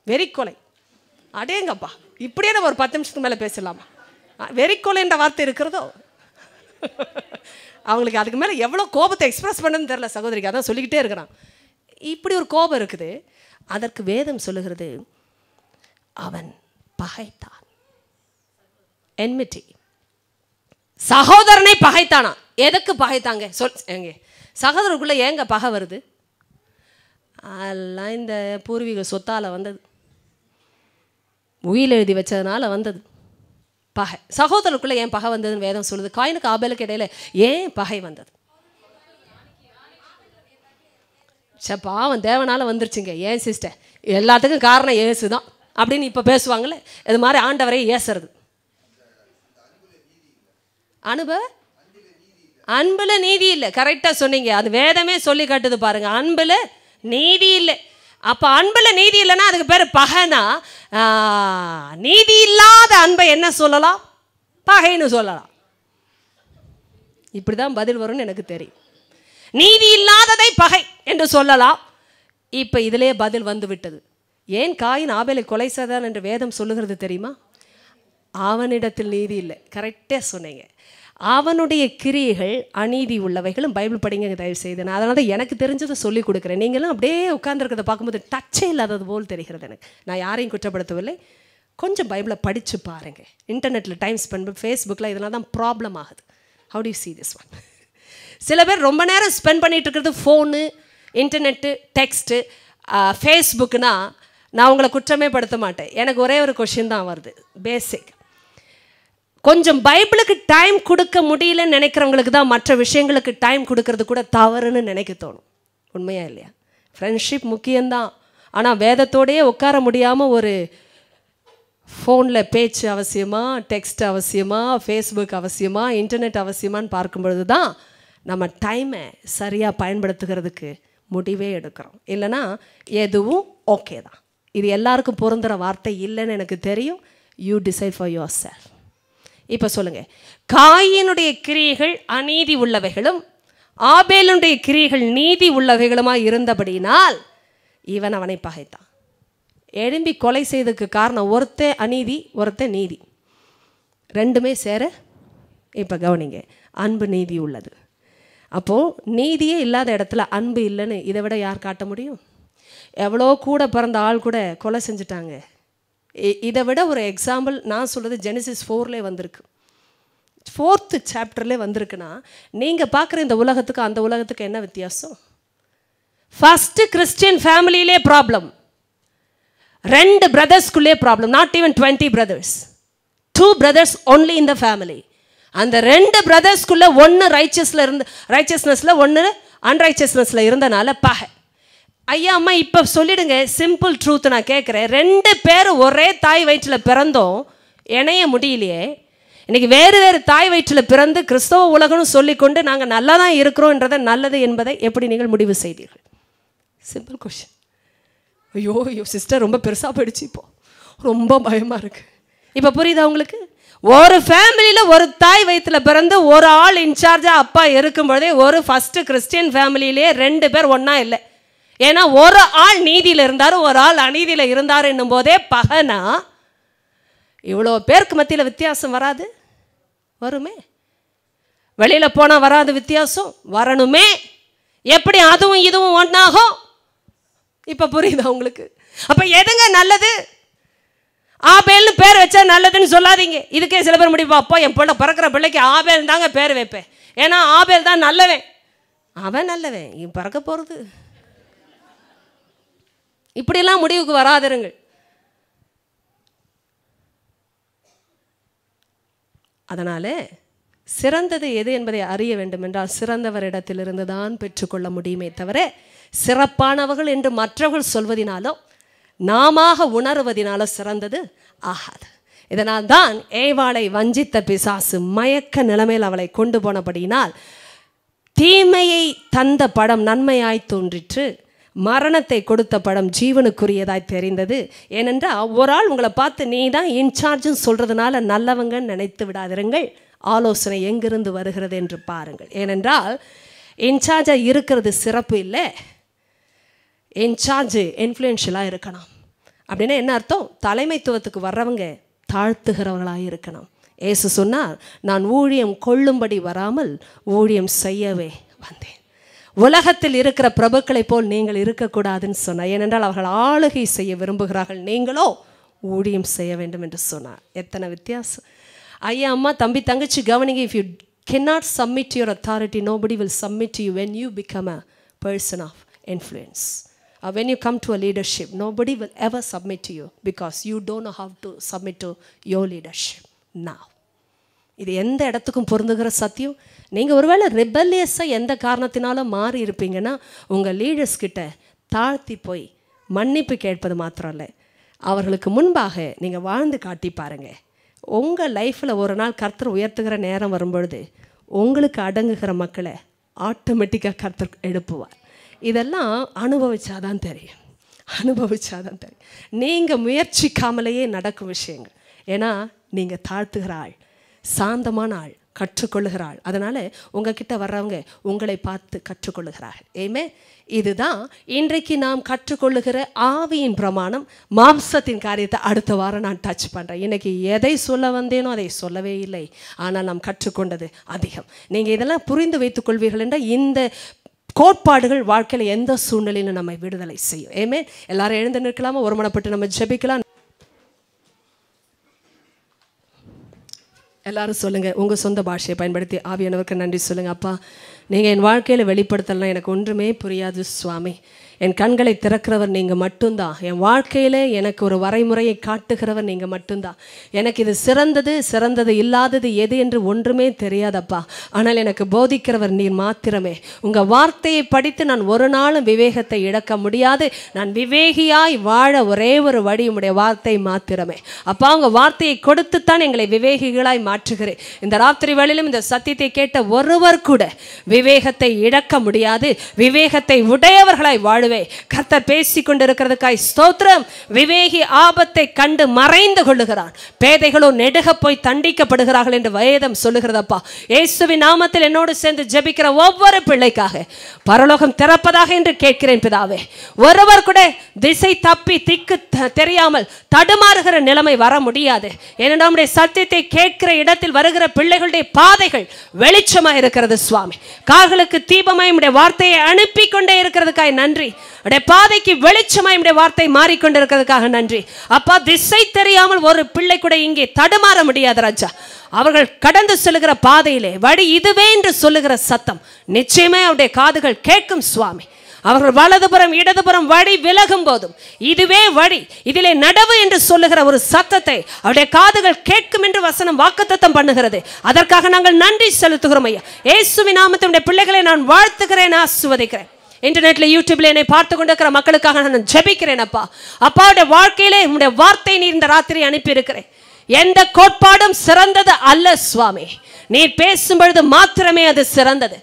வெறிக்கொலை. அடேங்கப்பா, இப்படியே நம்ம ஒரு 10 நிமிஷத்துக்கு மேலே பேசலாமா? வெறிக்கொலைன்ற வார்த்தை இருக்கிறதோ? அவங்களுக்கு அதுக்கு மேலே எவ்வளோ கோபத்தை எக்ஸ்பிரஸ் பண்ணுன்னு தெரில சகோதரிக்கு. அதான் சொல்லிக்கிட்டே இருக்கிறான். இப்படி ஒரு கோபம் இருக்குது. அதற்கு வேதம் சொல்லுகிறது அவன் பகைத்தான். என்மிட்டி. சகோதரனை பகைத்தானா? எதுக்கு பகைத்தாங்க? எங்க சகோதரனுக்குள்ளே ஏங்க பகை வருது? எல்லாம் இந்த பூர்வீக சொத்தால் வந்தது, உயில் எழுதி வச்சதுனால வந்தது பகை. சகோதரனுக்குள்ளே ஏன் பகை வந்ததுன்னு வேதம் சொல்லுது. காயினுக்கு ஆபேலுக்கு இடையில ஏன் பகை வந்தது? பாவம் தேவனால வந்துருச்சுங்க. ஏன் சிஸ்டர், எல்லாத்துக்கும் காரணம் ஏசு தான் அப்படின்னு இப்போ பேசுவாங்களே, இது மாதிரி ஆண்டவரை ஏசுறது. அன்புல நீதி இல்லை. கரெக்டாக சொன்னீங்க. அது வேதமே சொல்லி காட்டுது பாருங்க. அன்புல நீதி இல்லை. அப்போ அன்புல நீதி இல்லைன்னா அதுக்கு பேர் பகைனா, நீதி இல்லாத அன்பை என்ன சொல்லலாம்? பகைன்னு சொல்லலாம். இப்படிதான் பதில் வரும்னு எனக்கு தெரியும். நீதி இல்லாததை பகை என்று சொல்லலாம். இப்போ இதிலே பதில் வந்து விட்டது. ஏன் காயின் ஆபேலை கொலை செய்தான் என்று வேதம் சொல்லுகிறது தெரியுமா? அவனிடத்தில் நீதி இல்லை. கரெக்டாக சொன்னீங்க. அவனுடைய கிரியைகள் அநீதி உள்ளவைகளும். பைபிள் படிங்க தயவு செய்து. நான் அதனால தான் எனக்கு தெரிஞ்சதை சொல்லி கொடுக்குறேன். நீங்களும் அப்படியே உட்கார்ந்துருக்கிறத பார்க்கும்போது டச்சே இல்லாதது போல் தெரிகிறது எனக்கு. நான் யாரையும் குற்றப்படுத்தவில்லை. கொஞ்சம் பைபிளை படித்து பாருங்கள். இன்டர்நெட்டில் டைம் ஸ்பெண்ட், ஃபேஸ்புக்கில் இதெல்லாம் தான் ப்ராப்ளம் ஆகுது. How do you see this one? சில பேர் ரொம்ப நேரம் ஸ்பெண்ட் பண்ணிகிட்டு இருக்கிறது ஃபோனு, இன்டர்நெட்டு, டெக்ஸ்ட்டு, ஃபேஸ்புக்குனா நான் உங்களை குற்றமே படுத்த மாட்டேன். எனக்கு ஒரே ஒரு கொஷின் தான் வருது, பேசிக். கொஞ்சம் பைபிளுக்கு டைம் கொடுக்க முடியலன்னு நினைக்கிறவங்களுக்கு தான் மற்ற விஷயங்களுக்கு டைம் கொடுக்கறது கூட தவறுன்னு நினைக்க தோணும். உண்மையா இல்லையா? ஃப்ரெண்ட்ஷிப் முக்கியம்தான். ஆனால் வேதத்தோடையே உட்கார முடியாமல் ஒரு ஃபோனில் பேச்சு அவசியமா, டெக்ஸ்ட் அவசியமா, ஃபேஸ்புக் அவசியமா, இன்டர்நெட் அவசியமானு பார்க்கும்பொழுது தான் நம்ம டைமை சரியாக பயன்படுத்துகிறதுக்கு முடிவே எடுக்கிறோம். இல்லைனா எதுவும் ஓகே தான். இது எல்லாருக்கும் பொருந்துகிற வார்த்தை இல்லைன்னு எனக்கு தெரியும். You decide for your self. இப்போ சொல்லுங்கள், காயினுடைய கிரியைகள் அநீதி உள்ளவைகளும் ஆபேலுடைய கிரியைகள் நீதி உள்ளவைகளுமாக இருந்தபடினால் இவன் அவனை பகைத்தான். எழும்பி கொலை செய்ததுக்கு காரணம் ஒருத்தன் அநீதி, ஒருத்தன் நீதி, ரெண்டுமே சேர. இப்போ கவனிங்க, அன்பு நீதி உள்ளது. அப்போது நீதியே இல்லாத இடத்துல அன்பு இல்லைன்னு இதை விட யார் காட்ட முடியும்? எவ்வளோ கூட பிறந்த ஆள் கூட கொலை செஞ்சுட்டாங்க. இதை விட ஒரு எக்ஸாம்பிள் நான் சொல்கிறது ஜெனிசிஸ் 4 வந்திருக்கு. 4th சாப்டர்லேயே வந்திருக்குன்னா நீங்கள் பார்க்குற இந்த உலகத்துக்கு அந்த உலகத்துக்கு என்ன வித்தியாசம்? ஃபஸ்ட்டு கிறிஸ்டியன் ஃபேமிலியிலே ப்ராப்ளம், 2 பிரதர்ஸ்குள்ளே problem. Not even 20 brothers, 2 brothers only in the family. அந்த 2 பிரதர்ஸ்குள்ளே ஒன்று ரைச்சஸ்னஸில் ஒன்று அன்ரைச்சஸ்னஸில் இருந்தனால பகை. ஐயா அம்மா இப்போ சொல்லிடுங்க, சிம்பிள் ட்ரூத் நான் கேட்குறேன். 2 பேர் ஒரே தாய் வயிற்றில் பிறந்தோம், இணைய முடியலையே. இன்றைக்கி வேறு வேறு தாய் வயிற்றில் பிறந்து கிறிஸ்தவ உலகம்னு சொல்லிக்கொண்டு நாங்கள் நல்லா தான் இருக்கிறோன்றதை நல்லது என்பதை எப்படி நீங்கள் முடிவு செய்தீர்கள்? Simple question. ஐயோ சிஸ்டர் ரொம்ப பெருசாக போயிடுச்சு, இப்போது ரொம்ப பயமாக இருக்குது. இப்போ புரியுதா உங்களுக்கு? ஒரு ஃபேமிலியில் ஒரு தாய் வயிற்றில் பிறந்து ஒரு ஆள் இன்சார்ஜாக அப்பா இருக்கும்பொழுதே ஒரு ஃபஸ்ட்டு கிறிஸ்டியன் ஃபேமிலியிலே 2 பேர் ஒன்றா இல்லை. ஏன்னா ஒரு ஆள் நீதியில் இருந்தார், ஒரு ஆள் அநீதியில் இருந்தார் என்னும் போதே பகனா இவ்வளோ பேருக்கு மத்தியில் வித்தியாசம் வராது? வருமே. வெளியில் போனால் வராது வித்தியாசம், வரணுமே. எப்படி அதுவும் இதுவும் ஒன்றாகும்? இப்போ புரியுதா உங்களுக்கு? அப்போ எதுங்க நல்லது? ஆபேல்னு பேர் வச்சா நல்லதுன்னு சொல்லாதீங்க. இதுக்கே சில பேர் முடிப்பா, அப்போ என் பிள்ளை பிறக்கிற பிள்ளைக்கு ஆபேல் தாங்க பேர் வைப்பேன், ஏன்னா ஆபேல் தான் நல்லவன். அவன் நல்லவன், இவன் பிறக்க போகிறது இப்படியெல்லாம் முடிவுக்கு வராதிருங்கள். அதனால சிறந்தது எது என்பதை அறிய வேண்டும் என்றால் சிறந்தவரிடத்திலிருந்து தான் பெற்றுக்கொள்ள முடியுமே தவிர சிறப்பானவர்கள் என்று மற்றவர்கள் சொல்வதினாலோ நாம உணர்வதினாலோ சிறந்தது ஆகாது. இதனால் தான் ஏவாளை வஞ்சித்த பிசாசு மயக்க நிலைமையில் அவளை கொண்டு போனபடியினால் தீமையை தந்த படம் நன்மையாய் தோன்றிற்று, மரணத்தை கொடுத்த படம் ஜீவனுக்குரியதாய் தெரிந்தது. ஏனென்றால் ஒரு ஆள் உங்களை பார்த்து நீ தான் இன்சார்ஜுன்னு சொல்கிறதுனால நல்லவங்கன்னு நினைத்து விடாதிருங்கள். ஆலோசனை எங்கிருந்து வருகிறது என்று பாருங்கள். ஏனென்றால் இன்சார்ஜாக இருக்கிறது சிறப்பு இல்லை, இன்சார்ஜு இன்ஃப்ளூயன்ஷியலாக இருக்கணும். அப்படின்னா என்ன அர்த்தம்? தலைமைத்துவத்துக்கு வர்றவங்க தாழ்த்துகிறவர்களாக இருக்கணும். ஏசு சொன்னார், நான் ஊழியம் கொள்ளும்படி வராமல் ஊழியம் செய்யவே வந்தேன். உலகத்தில் இருக்கிற பிரபுக்களை போல் நீங்கள் இருக்கக்கூடாதுன்னு சொன்னார். ஏனென்றால் அவர்கள் ஆளுகை செய்ய விரும்புகிறார்கள், நீங்களோ ஊழியம் செய்ய வேண்டும் என்று சொன்னார். எத்தனை வித்தியாசம்! ஐயா அம்மா தம்பி தங்கச்சி கவனிங்க. If you cannot submit to your authority, nobody will submit to you when you become a person of influence. Or when you come to a leadership, nobody will ever submit to you because you don't know how to submit to your leadership now. இது எந்த இடத்துக்கும் பொருந்துகிற சத்தியம். நீங்கள் ஒருவேளை ரிபல்லியஸாக எந்த காரணத்தினாலும் மாறி இருப்பீங்கன்னா உங்கள் லீடர்ஸ் கிட்ட தாழ்த்தி போய் மன்னிப்பு கேட்பது மாத்திரம் இல்லை, அவர்களுக்கு முன்பாக நீங்கள் வாழ்ந்து காட்டி பாருங்கள். உங்கள் லைஃப்பில் ஒரு நாள் கர்த்தர் உயர்த்துகிற நேரம் வரும்பொழுது உங்களுக்கு அடங்குகிற மக்களை ஆட்டோமேட்டிக்காக கர்த்தர் எழுப்புவார். இதெல்லாம் அனுபவிச்சாதான் தெரியும், அனுபவிச்சாதான் தெரியும். நீங்கள் முயற்சிக்காமலேயே நடக்கும் விஷயங்கள். ஏன்னா நீங்கள் தாழ்த்துகிற ஆள், சாந்தமான ஆள், கற்றுக்கொள்ளுகிற ஆள். அதனால் உங்ககிட்ட வர்றவங்க உங்களை பார்த்து கற்றுக்கொள்ளுகிறார்கள். ஏமே இதுதான் இன்றைக்கு நாம் கற்றுக்கொள்ளுகிற ஆவியின் பிரமாணம். மாம்சத்தின் காரியத்தை அடுத்த வாரம் நான் டச் பண்ணுறேன். இன்றைக்கி எதை சொல்ல வந்தேனோ அதை சொல்லவே இல்லை, ஆனால் நாம் கற்றுக்கொண்டது அதிகம். நீங்கள் இதெல்லாம் புரிந்து வைத்துக் கொள்வீர்கள் என்றால் இந்த கோட்பாடுகள் வாழ்க்கையில் எந்த சூழ்நிலையிலும் நம்மை விடுதலை செய்யும். ஏமே எல்லாரும் எழுந்து நிற்கலாமா? ஒருமனப்பட்டு நம்ம ஜெபிக்கலாம். எல்லாரும் சொல்லுங்கள், உங்கள் சொந்த பாஷையை பயன்படுத்தி ஆவியானவருக்கு நன்றி சொல்லுங்கள். அப்பா, நீங்கள் என் வாழ்க்கையில் வெளிப்படுத்தலாம் எனக்கு ஒன்றுமே புரியாது சுவாமி. என் கண்களை திறக்கிறவர் நீங்கள் மட்டும்தான். என் வாழ்க்கையில் எனக்கு ஒரு வரைமுறையை காட்டுகிறவர் நீங்கள் மட்டும்தான். எனக்கு இது சிறந்தது சிறந்தது இல்லாதது எது என்று ஒன்றுமே தெரியாதப்பா. ஆனால் எனக்கு போதிக்கிறவர் நீர் மாத்திரமே. உங்கள் வார்த்தையை படித்து நான் ஒரு நாளும் விவேகத்தை இழக்க முடியாது. நான் விவேகியாய் வாழ ஒரே ஒரு வழி உம்முடைய வார்த்தை மாத்திரமே. அப்பா, உங்கள் வார்த்தையை கொடுத்துத்தான் எங்களை விவேகிகளாய் மாற்றுகிறேன். இந்த ராத்திரி வேளையிலும் இந்த சத்தியத்தை கேட்ட ஒருவர் கூட விவேகத்தை இழக்க முடியாது. விவேகத்தை உடையவர்களாய் வாழ கர்த்தர் பேசிக் கொண்டிருக்கிறதுக்காய் ஸ்தோத்திரம். விவேகி ஆபத்தை கண்டு மறைந்து கொள்ளுகிறான், பேதைகளோ நெடுக போய் தண்டிக்கப்படுகிறார்கள் என்று வேதம் சொல்லுகிறதப்பா. இயேசுவின் நாமத்தில் என்னோடு சேர்ந்து ஜெபிக்கிற ஒவ்வொரு பிள்ளைக்காக பரலோகம் திறப்பதாக என்று கேட்கிறேன் பிதாவே. ஒருவர் கூட திசை தப்பி திக்கு தெரியாமல் தடுமாறுகிற நிலைமை வர முடியாது. ஏனென்றால் நம்முடைய சத்தியத்தை கேட்கிற இடத்தில் வருகிற பிள்ளைகளுடைய பாதைகள் வெளிச்சமாக இருக்கிறது சுவாமி. கால்களுக்கு தீபமாய் உம்முடைய வார்த்தையை அனுப்பி கொண்டே இருக்கிறதுக்காக நன்றி. உடைய பாதைக்கு வெளிச்சமாய் உம்முடைய வார்த்தை மாறிக்கொண்டிருக்கிறதுக்காக நன்றி. அப்பா, திசை தெரியாமல் ஒரு பிள்ளை கூட இங்கே தடுமாற முடியாது ராஜா. அவர்கள் கடந்து செல்லுகிற பாதையிலே வழி இதுவே என்று சொல்லுகிற சத்தம் நிச்சயமே அவருடைய காதுகள் கேட்கும் சுவாமி. அவர்கள் வலதுபுறம் இடதுபுறம் வழி விலகும் போதும் இதுவே வழி, இதிலே நடவு என்று சொல்லுகிற ஒரு சத்தத்தை அவருடைய காதுகள் கேட்கும் என்று வசனம் வாக்குத்தத்தம் பண்ணுகிறது. அதற்காக நாங்கள் நன்றி செலுத்துகிறோம் ஐயா. இயேசுவின் நாமத்தில் பிள்ளைகளை நான் வாழ்த்துகிறேன், ஆசீர்வதிக்கிறேன். இன்டர்நெட்ல யூடியூப்ல என்னை பார்த்து கொண்டிருக்கிற மக்களுக்காக நான் ஜெபிக்கிறேன் அப்பா. அப்பாவுடைய வாழ்க்கையிலே உம்முடைய வார்த்தை நீர் இந்த ராத்திரி அனுப்பி இருக்கிறேன். எந்த கோட்பாடும் சிறந்தது அல்ல சுவாமி, நீர் பேசும் பொழுது மாத்திரமே அது சிறந்தது.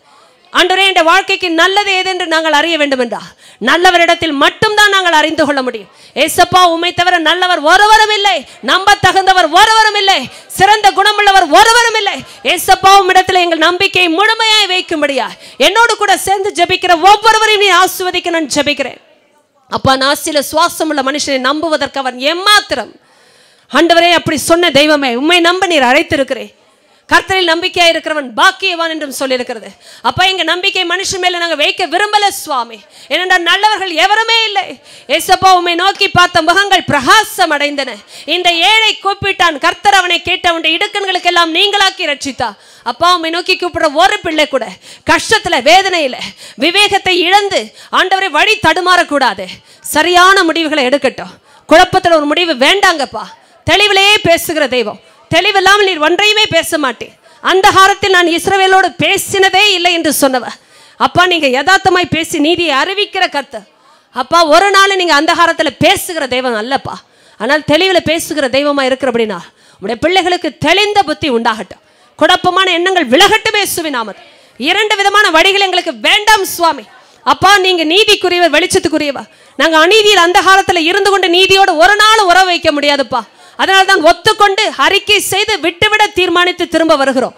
ஆண்டவரே, இந்த வாழ்க்கைக்கு நல்லது ஏது என்று நாங்கள் அறிய வேண்டும் என்றால் நல்லவரிடத்தில் மட்டும்தான் நாங்கள் அறிந்து கொள்ள முடியும். ஏசப்பா, உம்மை தவிர நல்லவர் ஒருவரும் இல்லை, நம்ப தகுந்தவர் ஒருவரும் இல்லை, சிறந்த குணமுள்ளவர் ஒருவரும் இல்லை. ஏசப்பா, உம்மிடத்தில் எங்கள் நம்பிக்கையை முழுமையாய் வைக்கும்படியா என்னோடு கூட சேர்ந்து ஜெபிக்கிற ஒவ்வொருவரையும் நீ ஆசீர்வதிக்க நான் ஜெபிக்கிறேன் அப்பா. நாசில சுவாசம் உள்ள மனுஷனை நம்புவதற்கு அவன் எம்மாத்திரம். ஆண்டவரே, அப்படி சொன்ன தெய்வமே, உம்மை நம்ப நீர் அழைத்திருக்கிறேன். கர்த்தரில் நம்பிக்கையா இருக்கிறவன் பாக்கியவான் என்றும் சொல்லியிருக்கிறது. அப்ப எங்க நம்பிக்கை மனுஷன் மேல நாங்க வைக்க விரும்பல சுவாமி. ஏனென்றால் நல்லவர்கள் எவருமே இல்லை. ஏசப்பா உம்மை நோக்கி பார்த்த முகங்கள் பிரகாசம் அடைந்தன. இந்த ஏழை கூப்பிட்டான், கர்த்தர் அவனை கேட்டு அவனுடைய இடுக்கண்களுக்கு எல்லாம் நீங்களாக்கி ரட்சித்தா. அப்பா உம்மை நோக்கி கூப்பிடுற ஒரு பிள்ளை கூட கஷ்டத்துல வேதனையில விவேகத்தை இழந்து ஆண்டவரை வழி தடுமாறக்கூடாது. சரியான முடிவுகளை எடுக்கட்டும். குழப்பத்தில் ஒரு முடிவு வேண்டாங்கப்பா. தெளிவிலேயே பேசுகிற தெய்வம். தெளிவில்லாமல் நீர் ஒன்றையுமே பேச மாட்டேன். அந்த காலத்தில் நான் இஸ்ரவேலோடு பேசினதே இல்லை என்று சொன்னவ அப்பா. நீங்க யதார்த்தமாய் பேசி நீதியை அறிவிக்கிற கர்த்தர் அப்பா. ஒரு நாள் நீங்க அந்த காலத்தில் பேசுகிற தெய்வம் அல்லப்பா. ஆனால் தெளிவில் பேசுகிற தெய்வமா இருக்கிறபடினா உடைய பிள்ளைகளுக்கு தெளிந்த புத்தி உண்டாகட்டும். குழப்பமான எண்ணங்கள் விலகட்டுமே இயேசுவின் நாமத்தில். இரண்டு விதமான வழிகள் எங்களுக்கு வேண்டாம் சுவாமி. அப்பா நீங்க நீதிக்குரியவர், வெளிச்சத்துக்குரியவர். நாங்க அநீதியில் அந்த காலத்துல இருந்து கொண்டு நீதியோடு ஒரு நாள் உறவு வைக்க முடியாதுப்பா. அதனால்தான் ஒத்துக்கொண்டு அறிக்கை செய்து விட்டுவிட தீர்மானித்து திரும்ப வருகிறோம்.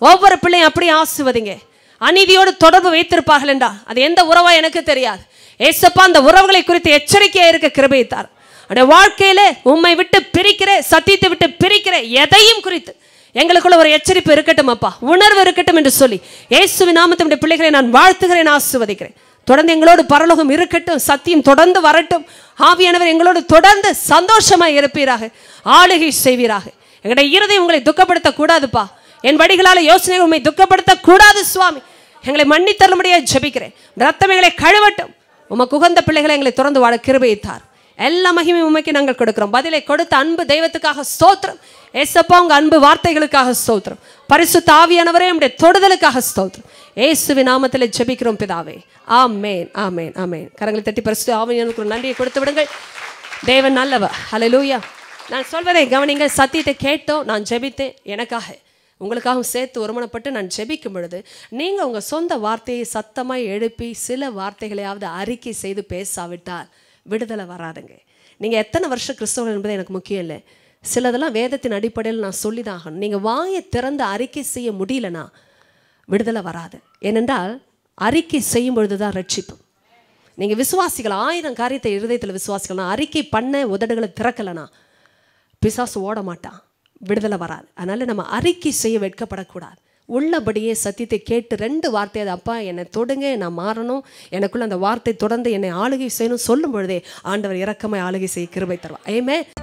ஒவ்வொரு பிள்ளையும் அப்படியே ஆசிர்வதிங்க. அநீதியோடு தொடர்பு வைத்திருப்பார்கள் என்றா அது எந்த உறவா எனக்கு தெரியாது. ஏசப்பா அந்த உறவுகளை குறித்து எச்சரிக்கையா இருக்க கிருபைத்தார். அந்த வாழ்க்கையில உம்மை விட்டு பிரிக்கிற, சத்தியத்தை விட்டு பிரிக்கிற எதையும் குறித்து எங்களுக்குள்ள ஒரு எச்சரிப்பு இருக்கட்டும் அப்பா, உணர்வு இருக்கட்டும் என்று சொல்லி இயேசுவின் நாமத்தினுடைய பிள்ளைகளை நான் வாழ்த்துகிறேன், ஆசீர்வதிக்கிறேன். தொடர்ந்து எங்களோடு பரலோகம் இருக்கட்டும், சத்தியம் தொடர்ந்து வரட்டும். ஆவியானவர் எங்களோடு தொடர்ந்து சந்தோஷமாய் இருப்பீராக, ஆளுகை செய்வீராக. எங்களுடைய இருதயம் உங்களை துக்கப்படுத்த கூடாதுப்பா. என் வழிகளால் யோசனை உண்மை துக்கப்படுத்த கூடாது சுவாமி. எங்களை மன்னித்தருளும்படியாக ஜெபிக்கிறேன். ரத்தம் எங்களை கழுவட்டும். உமக்கு உகந்த பிள்ளைகளை எங்களை தொடர்ந்து வாழ கிருபைத்தார். எல்லா மகிமையும் உமைக்கு நாங்கள் கொடுக்கிறோம். பதிலை கொடுத்த அன்பு தெய்வத்துக்காக ஸ்தோத்திரம். ஏசப்பா உங்க அன்பு வார்த்தைகளுக்காக ஸ்தோத்திரம். பரிசுத்த ஆவியானவரே உம்முடைய தொடுதலுக்காக ஸ்தோத்திரம். இயேசுவின் நாமத்தில் ஜெபிக்கிறோம் பிதாவே. ஆமென், ஆமென், ஆமென். கரங்களை தட்டி பரிசுத்த ஆவியானவருக்கு ஒரு நன்றியை கொடுத்து விடுங்கள். தேவன் நல்லவர். ஹல்லேலூயா. நான் சொல்வதை கவனிங்க. சத்தியத்தை கேட்டோம், நான் ஜெபித்தேன். எனக்காக உங்களுக்காகவும் சேர்த்து ஒருமனப்பட்டு நான் ஜெபிக்கும் பொழுது நீங்கள் உங்கள் சொந்த வார்த்தையை சத்தமாக எழுப்பி சில வார்த்தைகளையாவது அறிக்கை செய்து பேசாவிட்டால் விடுதலை வராதுங்க. நீங்கள் எத்தனை வருஷம் கிறிஸ்தவர்கள் என்பது எனக்கு முக்கியம் இல்லை. சிலதெல்லாம் வேதத்தின் அடிப்படையில் நான் சொல்லி தான் ஆகணும். நீங்கள் வாயை திறந்து அறிக்கை செய்ய முடியலனா விடுதலை வராது. ஏனென்றால் அறிக்கை செய்யும் பொழுது தான் ரட்சிப்பு. நீங்கள் விசுவாசிகள் 1000 காரியத்தை இருதயத்தில் விசுவாசிக்கலாம், அறிக்கை பண்ண உதடுகளை திறக்கலைனா பிசாசு ஓட மாட்டான், விடுதலை வராது. அதனால் நம்ம அறிக்கை செய்ய வெட்கப்படக்கூடாது. உள்ளபடியே சத்தியத்தை கேட்டு 2 வார்த்தை, அது அப்பா என்னை தொடுங்க, நான் மாறணும், எனக்குள்ள அந்த வார்த்தை தொடர்ந்து என்னை ஆளுகை செய்யணும் சொல்லும் பொழுதே ஆண்டவர் இரக்கமாய் ஆளுகை செய்ய கிருபை தருவார். ஆமென்.